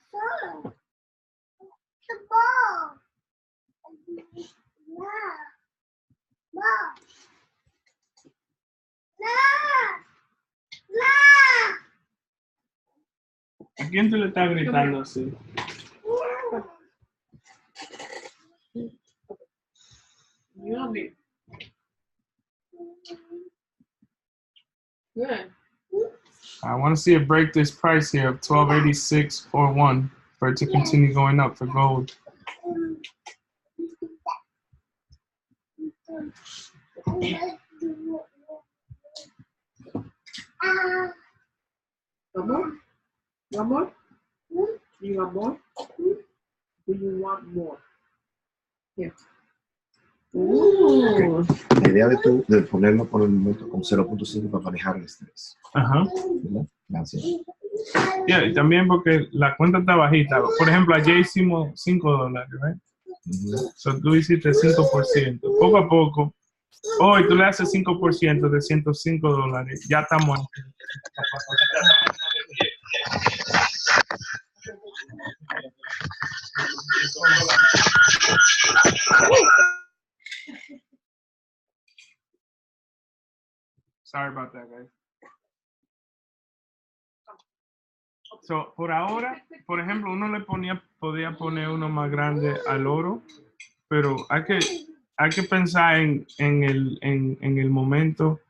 ¿A quién tú le estás gritando así? You know me. Good. I want to see it break this price here of 1286.41 for it to continue going up for gold. One more? One more? You want more? Do you want more? Here. Ooh. La idea de ponerlo por el momento con 0.5 para manejar el estrés. Ajá. ¿Verdad? Gracias. Yeah, y también porque la cuenta está bajita. Por ejemplo, ayer hicimos $5, right? So tú hiciste 5%. Poco a poco. Hoy tú le haces 5% de $105. Ya estamos ahí. Sorry about that, guys. So, por ahora, por ejemplo, uno podía poner uno más grande al oro, pero hay que pensar en el momento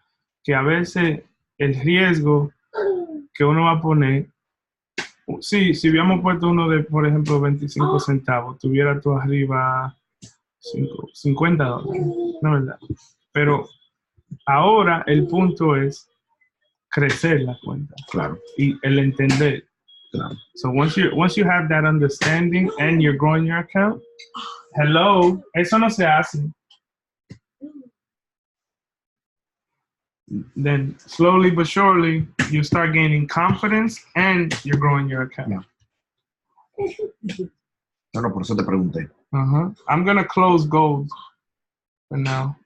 que a veces el riesgo que uno va a poner, sí, si hubiéramos puesto uno de, por ejemplo, 25 centavos, tuviera tú arriba $50, ¿no es verdad? Pero ahora el punto es crecer la cuenta. Claro. Y el entender. Claro. So once you have that understanding and you're growing your account, hello, eso no se hace. Then slowly but surely you start gaining confidence and you're growing your account. Yeah. No, por eso te pregunté. I'm gonna close gold for now.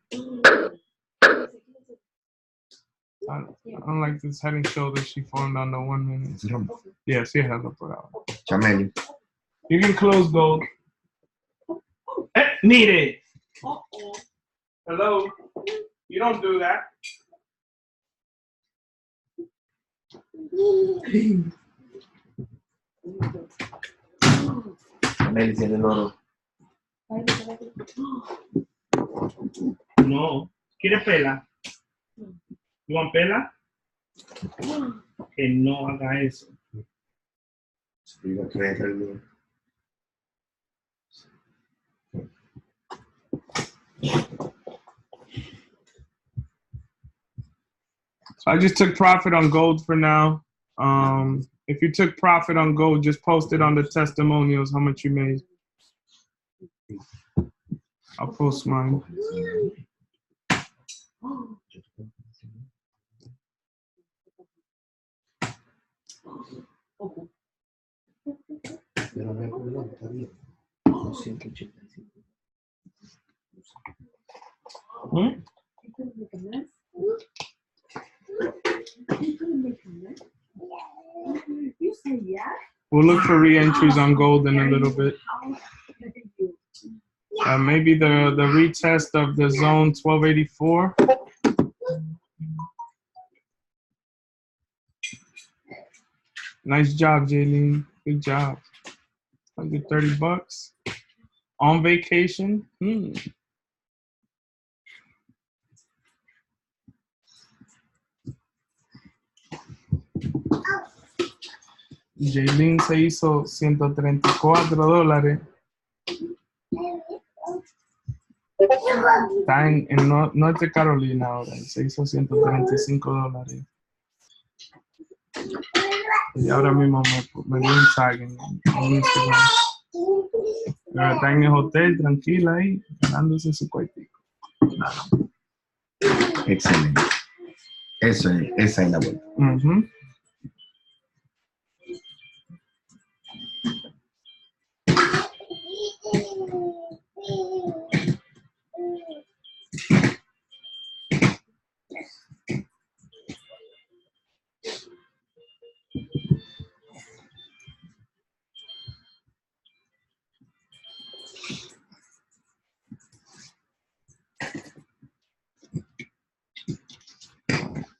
I don't like this head and shoulders she formed on the 1 minute. Yeah, sí, hello por ahora. Chameli. You can close gold. Need it. Hello. You don't do that. Chameli tiene el oro. No. ¿Quiere pela? ¿You want pela? Que no haga eso. So I just took profit on gold for now. If you took profit on gold, just post it on the testimonials how much you made. I'll post mine. You say yeah? We'll look for re-entries on gold in a little bit. Maybe the retest of the zone 1284. Nice job, Jaylene. Good job. $130. On vacation. Jaylene se hizo $134. Está en Norte Carolina ahora. Se hizo $135. Y ahora mismo me dio un tag en Instagram. Pero está en el hotel, tranquila ahí, ganándose su cuartico. Excelente. Esa es la vuelta.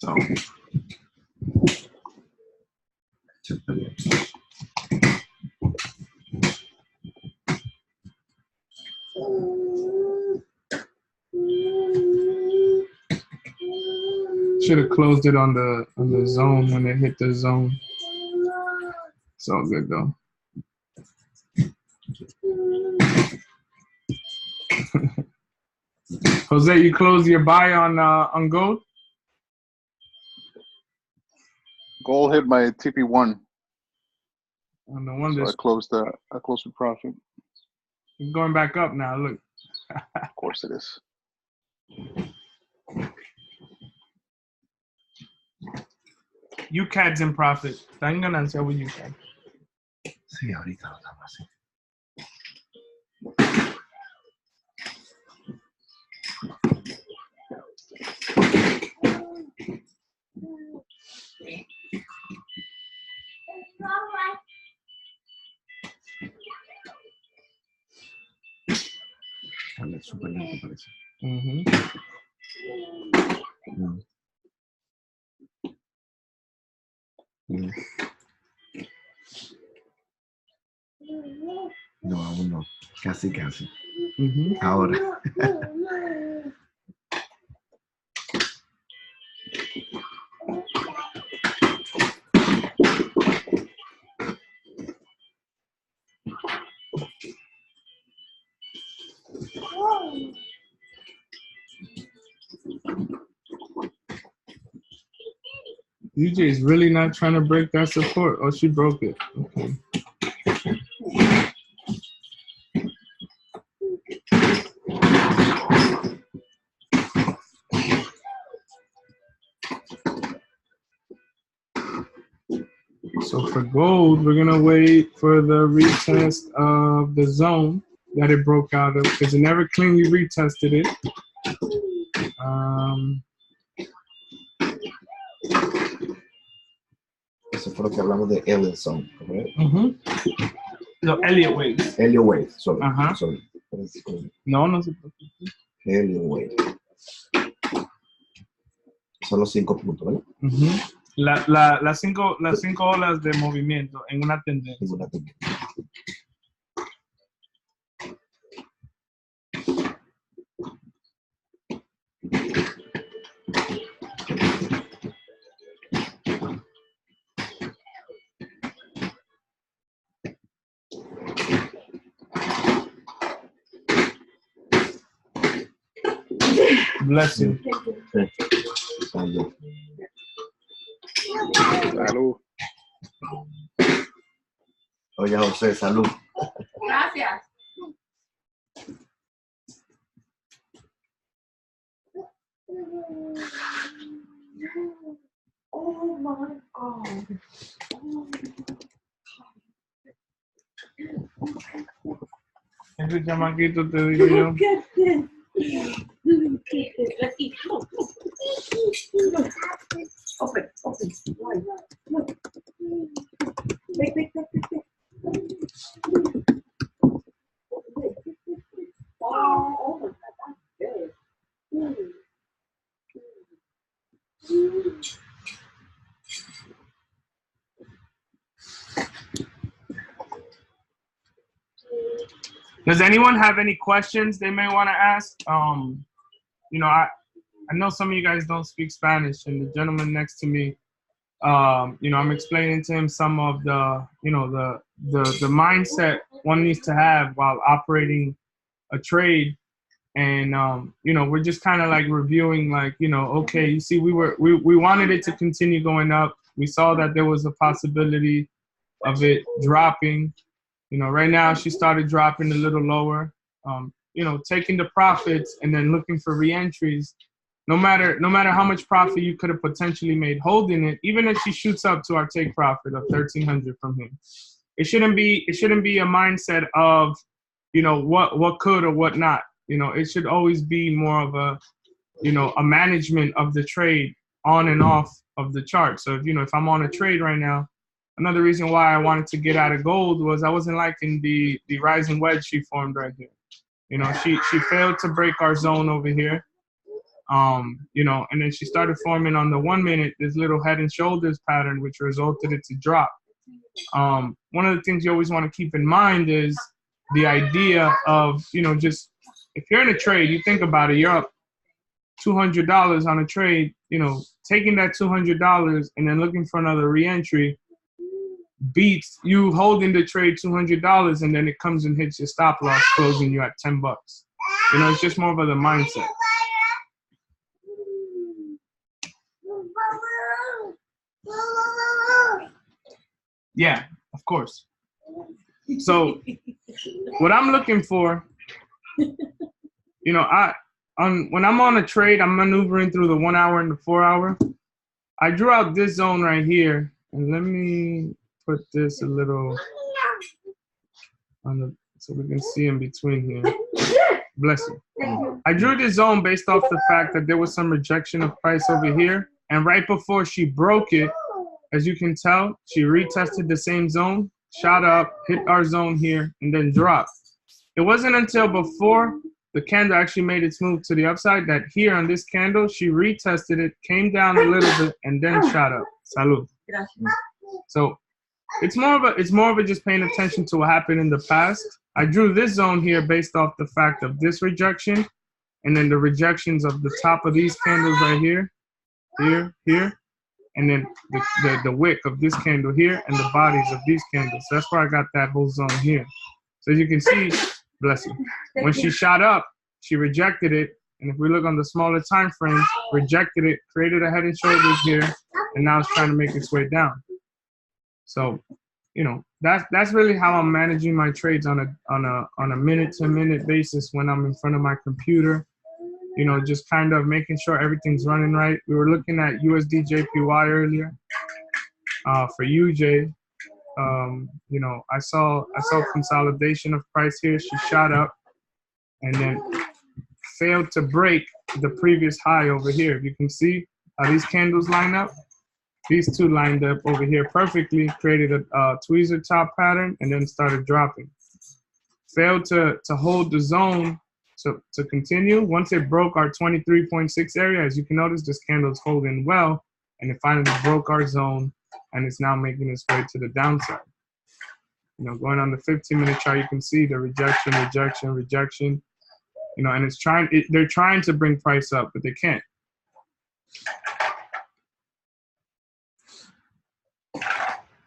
So. should have closed it on the zone when it hit the zone. It's all good though. Jose, you closed your buy on gold? Gold hit my TP1. Oh, no wonder. So I closed with profit. It's going back up now. Look. Of course it is. UCAD's in profit. Está en ganancia with UCAD. Sí, ahorita lo estamos así. Dale, súper lento parece. Mm-hmm. No, aún no. Casi. Mm-hmm. Ahora. UJ is really not trying to break that support. Oh, she broke it. Okay. So for gold, we're gonna wait for the retest of the zone that it broke out of because it never cleanly retested it. Eso fue lo que hablamos de Elliott Zone, ¿correcto? Mm-hmm. No, Elliott Wave. Elliott Wave, sorry. Ajá. Sorry. No se preocupe. Elliott Wave. Son los 5 puntos, ¿verdad? Mm-hmm. Las cinco olas de movimiento en una tendencia. Bless you. Salud. Salud. Oye, José, salud. Gracias. Oh my God. Ese chamaquito te digo yo. Look at this. Let's eat. Open. Right. Look. Big. Oh my God, that's good. Does anyone have any questions they may want to ask? You know, I know some of you guys don't speak Spanish, and the gentleman next to me, you know, I'm explaining to him some of the, you know, the mindset one needs to have while operating a trade. And, you know, we're just kind of like reviewing, like, you know, okay, you see, we wanted it to continue going up. We saw that there was a possibility of it dropping. You know, right now she started dropping a little lower. You know, taking the profits and then looking for re-entries. No matter how much profit you could have potentially made holding it, even if she shoots up to our take profit of 1,300 from him, it shouldn't be a mindset of, you know, what could or what not. You know, it should always be more of a, you know, a management of the trade on and off of the chart. So if, you know, if I'm on a trade right now, another reason why I wanted to get out of gold was I wasn't liking the rising wedge she formed right here. You know, she failed to break our zone over here. You know, and then she started forming on the 1 minute this little head and shoulders pattern, which resulted it to drop. One of the things you always want to keep in mind is the idea of, you know, just if you're in a trade, you think about it, you're up $200 on a trade, you know, taking that $200 and then looking for another re-entry beats you holding the trade $200 and then it comes and hits your stop loss, closing you at $10. You know, it's just more of the mindset. Yeah, of course. So what I'm looking for, you know, when I'm on a trade, I'm maneuvering through the 1 hour and the 4 hour. I drew out this zone right here, and let me put this a little on the so we can see in between here. Bless you. I drew this zone based off the fact that there was some rejection of price over here, and right before she broke it, as you can tell, she retested the same zone, shot up, hit our zone here, and then dropped. It wasn't until before the candle actually made its move to the upside that here on this candle, she retested it, came down a little bit, and then shot up. Salud. So it's more of a just paying attention to what happened in the past. I drew this zone here based off the fact of this rejection, and then the rejections of the top of these candles right here, here, and then the wick of this candle here, and the bodies of these candles. So that's where I got that whole zone here. So as you can see, bless you, when she shot up, she rejected it, and if we look on the smaller time frames, rejected it, created a head and shoulders here, and now it's trying to make its way down. So, you know, that's really how I'm managing my trades on a minute-to-minute basis when I'm in front of my computer. You know, just kind of making sure everything's running right. We were looking at USD JPY earlier. For UJ, you know, I saw consolidation of price here. She shot up and then failed to break the previous high over here. If you can see how these candles line up, these two lined up over here perfectly, created a tweezer top pattern, and then started dropping. Failed to hold the zone to continue. Once it broke our 23.6 area, as you can notice, this candle is holding well, and it finally broke our zone, and it's now making its way to the downside. You know, going on the 15-minute chart, you can see the rejection, rejection, rejection. You know, and they're trying to bring price up, but they can't.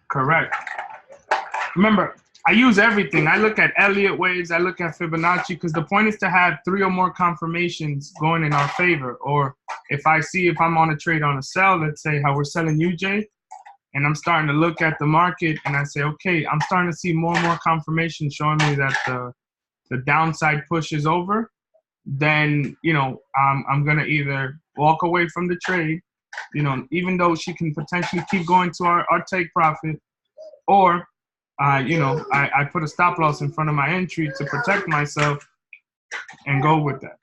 Correct. Remember, I use everything. I look at Elliott waves, I look at Fibonacci, because the point is to have 3 or more confirmations going in our favor. Or if I'm on a trade on a sell, let's say how we're selling UJ, and I'm starting to look at the market and I say, okay, I'm starting to see more and more confirmation showing me that the downside push is over, then, you know, I'm going to either walk away from the trade, you know, even though she can potentially keep going to our take profit, or, you know, I put a stop loss in front of my entry to protect myself and go with that.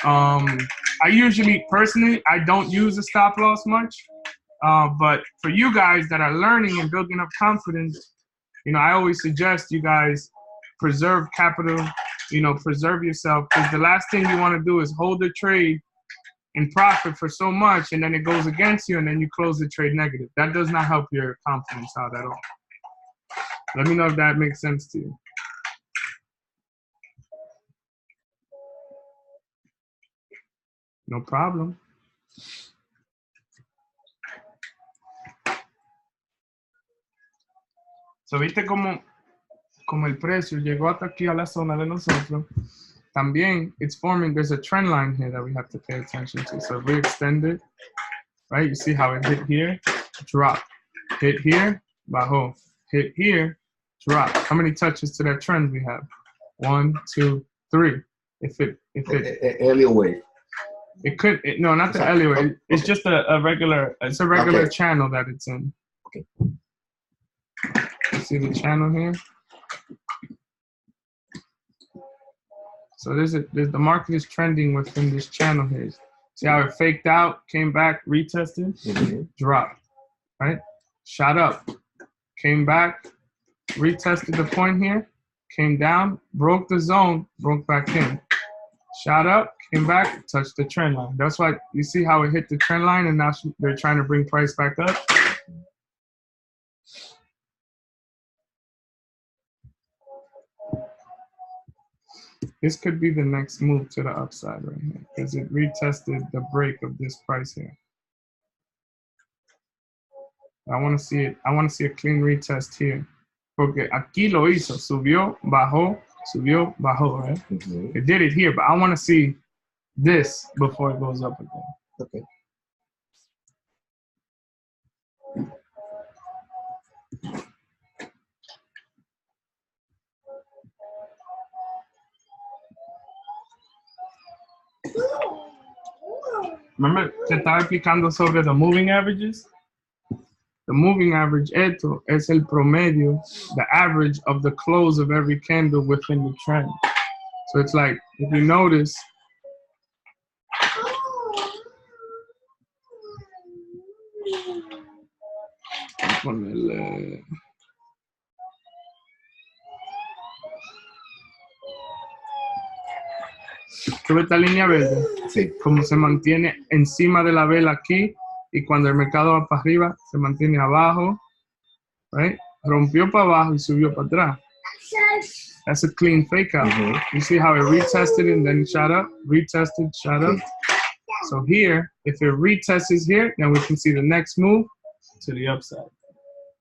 I usually, personally, I don't use a stop loss much, but for you guys that are learning and building up confidence, you know, I always suggest you guys preserve capital, you know, preserve yourself, because the last thing you want to do is hold the trade and profit for so much, and then it goes against you, and then you close the trade negative. That does not help your confidence out at all. Let me know if that makes sense to you. No problem. So, viste como el precio llegó hasta aquí a la zona de nosotros. También, it's forming, there's a trend line here that we have to pay attention to. So if we extend it, right, you see how it hit here, drop. Hit here, bajo. Hit here, drop. How many touches to that trend we have? 1, 2, 3. If it Elliott wave. It could, no, not the Elliott wave. It's just a regular, it's a regular channel that it's in. Okay. You see the channel here? So the market is trending within this channel here. See how it faked out, came back, retested, dropped, right? Shot up, came back, retested the point here, came down, broke the zone, broke back in. Shot up, came back, touched the trend line. That's why you see how it hit the trend line, and now they're trying to bring price back up. This could be the next move to the upside right here, because it retested the break of this price here. I want to see it. I want to see a clean retest here. Porque aquí lo hizo. Subió, bajó, right? Ujú. It did it here, but I want to see this before it goes up again. Ok. Remember, te estaba explicando sobre the moving averages? The moving average, esto es el promedio, the average of the close of every candle within the trend. So it's like, if you notice, ponerle, ¿tú ves esta línea verde? Sí. Como se mantiene encima de la vela aquí, y cuando el mercado va para arriba, se mantiene abajo, right? Rompió para abajo y subió para atrás. That's a clean fake out. Ujú. You see how it retested and then shot up, retested, shot up. So here, if it retests here, then we can see the next move to the upside.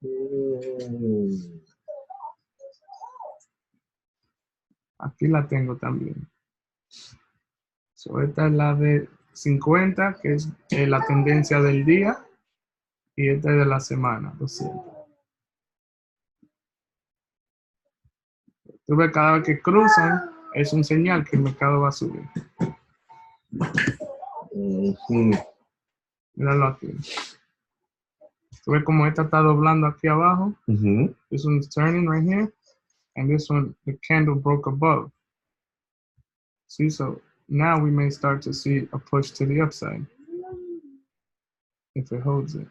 Mm. Aquí la tengo también. So esta es la de 50, que es la tendencia del día, y esta es de la semana, 200. Tú ves, cada vez que cruzan, es un señal que el mercado va a subir. Ujú. Míralo aquí. Tú ves como esta está doblando aquí abajo. Ujú. This one's turning right here. And this one, the candle broke above. See, so now we may start to see a push to the upside. If it holds it.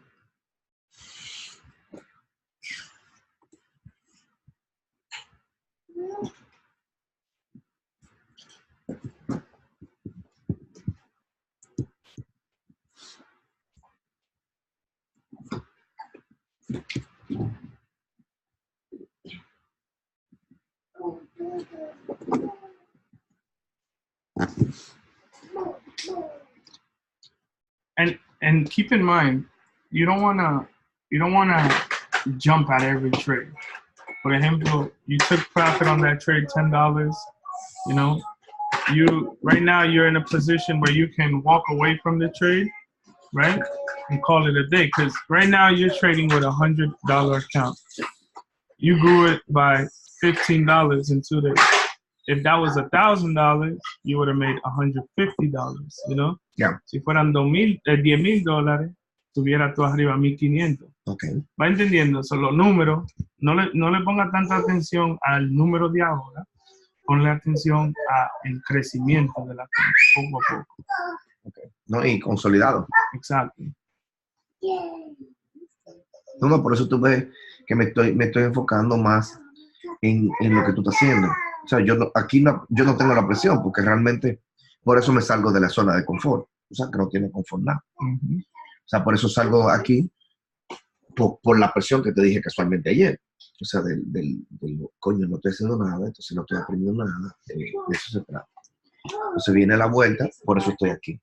And keep in mind, you don't wanna jump at every trade. For ejemplo, you took profit on that trade, $10. You know, right now you're in a position where you can walk away from the trade, right, and call it a day. Because right now you're trading with $100 account. You grew it by $15 in 2 days. If that was $1,000, you would have made $150. You know. Yeah. Si fueran $10,000, tuviera tú arriba 1,500. Okay. ¿Va entendiendo? Son los números. No le ponga tanta atención al número de ahora. Ponle atención al crecimiento de la cuenta, poco a poco. Okay. No, y consolidado. Exacto. No, por eso tú ves que me estoy enfocando más en lo que tú estás haciendo. O sea, yo no tengo la presión porque realmente por eso me salgo de la zona de confort. O sea, que no tiene confort nada. Uh-huh. O sea, por eso salgo aquí por la presión que te dije casualmente ayer. O sea, del coño, no estoy haciendo nada, entonces no estoy aprendiendo nada. De eso se trata. Entonces viene la vuelta, por eso estoy aquí.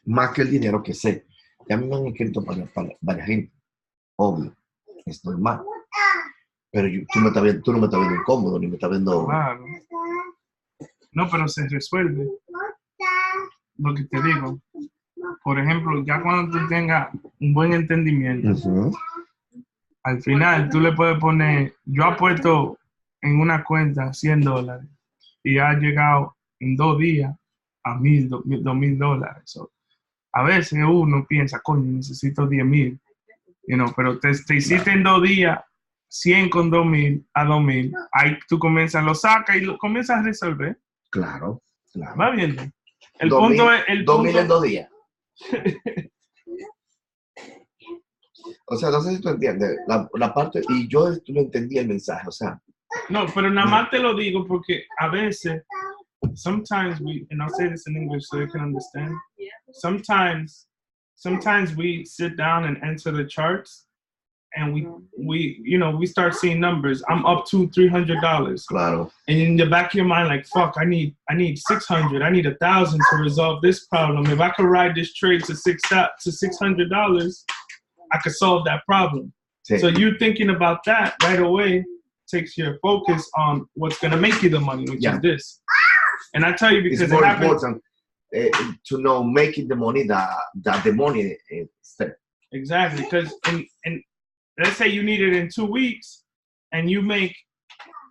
Más que el dinero que sé. Ya me han escrito para varias gente. Obvio, es normal. Pero tú no me estás viendo incómodo, ni me estás viendo... Claro. No, pero se resuelve. Lo que te digo. Por ejemplo, ya cuando tú tengas un buen entendimiento, Uh-huh. al final tú le puedes poner, yo apuesto en una cuenta $100 y ha llegado en 2 días a $2,000. So, a veces uno piensa, coño, necesito 10,000, pero te hiciste en 2 días 100 con 2,000 a 2,000. Ahí tú lo sacas y lo comienzas a resolver. Claro. Va viendo. El 2,000, punto es... 2,000 en 2 días. O sea, no sé si tú entiendes la parte, y yo lo entendí el mensaje, o sea. No, pero nada más te lo digo porque a veces, sometimes and I'll say this in English so you can understand. Sometimes we sit down and enter the charts, and we start seeing numbers. I'm up to $300. Claro. And in the back of your mind, like, fuck, I need 600. I need 1,000 to resolve this problem. If I could ride this trade to $600, I could solve that problem. Sí. So you thinking about that right away takes your focus on what's going to make you the money, which is this. And I tell you because it's more important to know making the money that the money step. Exactly, because in let's say you need it in 2 weeks, and you make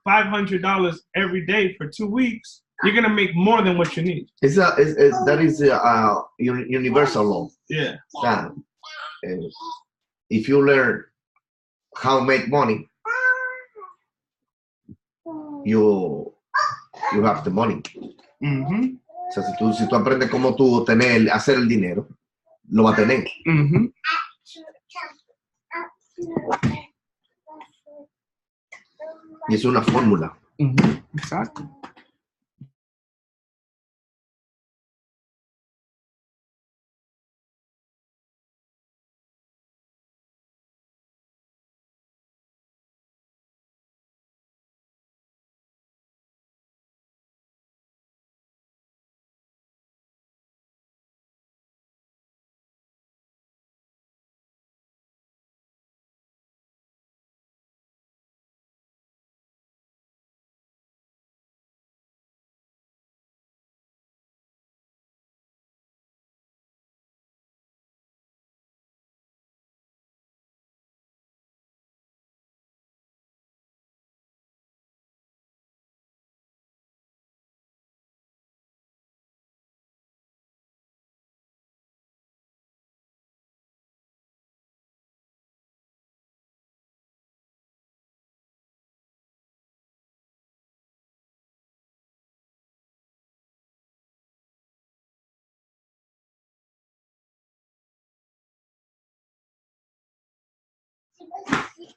$500 every day for 2 weeks, you're gonna make more than what you need. That is universal law. Yeah. That if you learn how to make money, you have the money. Mm-hmm. O sea, si tú aprendes cómo tú hacer el dinero, lo va a tener. Mm-hmm. Y es una fórmula. Mm-hmm. Exactly.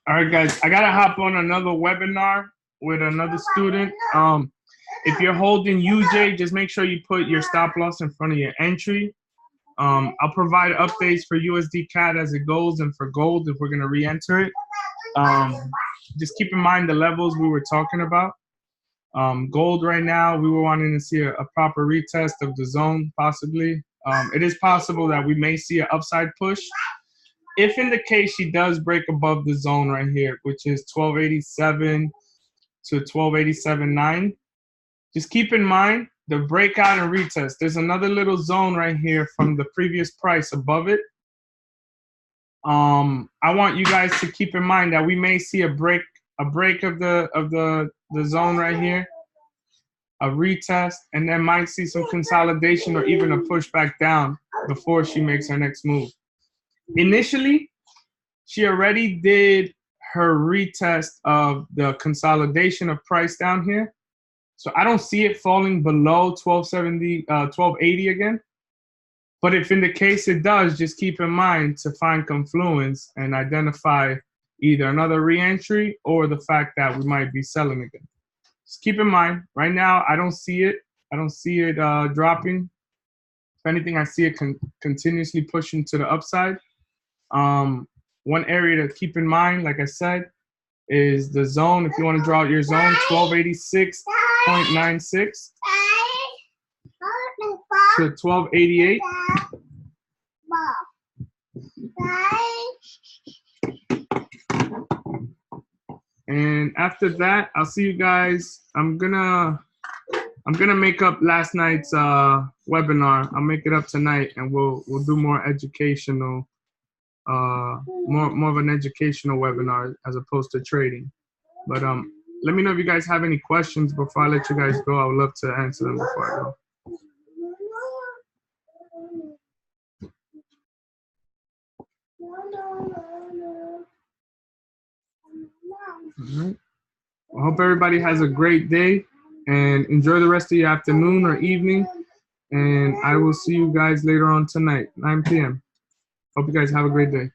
All right, guys, I gotta hop on another webinar with another student. If you're holding UJ, just make sure you put your stop loss in front of your entry. I'll provide updates for USD CAD as it goes and for gold if we're gonna re-enter it. Just keep in mind the levels we were talking about. Gold right now, we were wanting to see a proper retest of the zone, possibly. It is possible that we may see an upside push. If in the case she does break above the zone right here, which is 1287 to 1287.9, just keep in mind the breakout and retest. There's another little zone right here from the previous price above it. I want you guys to keep in mind that we may see a break of the zone right here, a retest, and then might see some consolidation or even a push back down before she makes her next move. Initially, she already did her retest of the consolidation of price down here. So I don't see it falling below 1280 again. But if in the case it does, just keep in mind to find confluence and identify either another re-entry or the fact that we might be selling again. Just keep in mind, right now, I don't see it. I don't see it dropping. If anything, I see it continuously pushing to the upside. One area to keep in mind, like I said, is the zone. If you want to draw out your zone, 1286.96 to 1288. And after that, I'll see you guys. I'm gonna make up last night's webinar. I'll make it up tonight, and we'll do more educational. More of an educational webinar as opposed to trading. But let me know if you guys have any questions before I let you guys go. I would love to answer them before I go. All right. I hope everybody has a great day and enjoy the rest of your afternoon or evening. And I will see you guys later on tonight, 9 p.m. Hope you guys have a great day.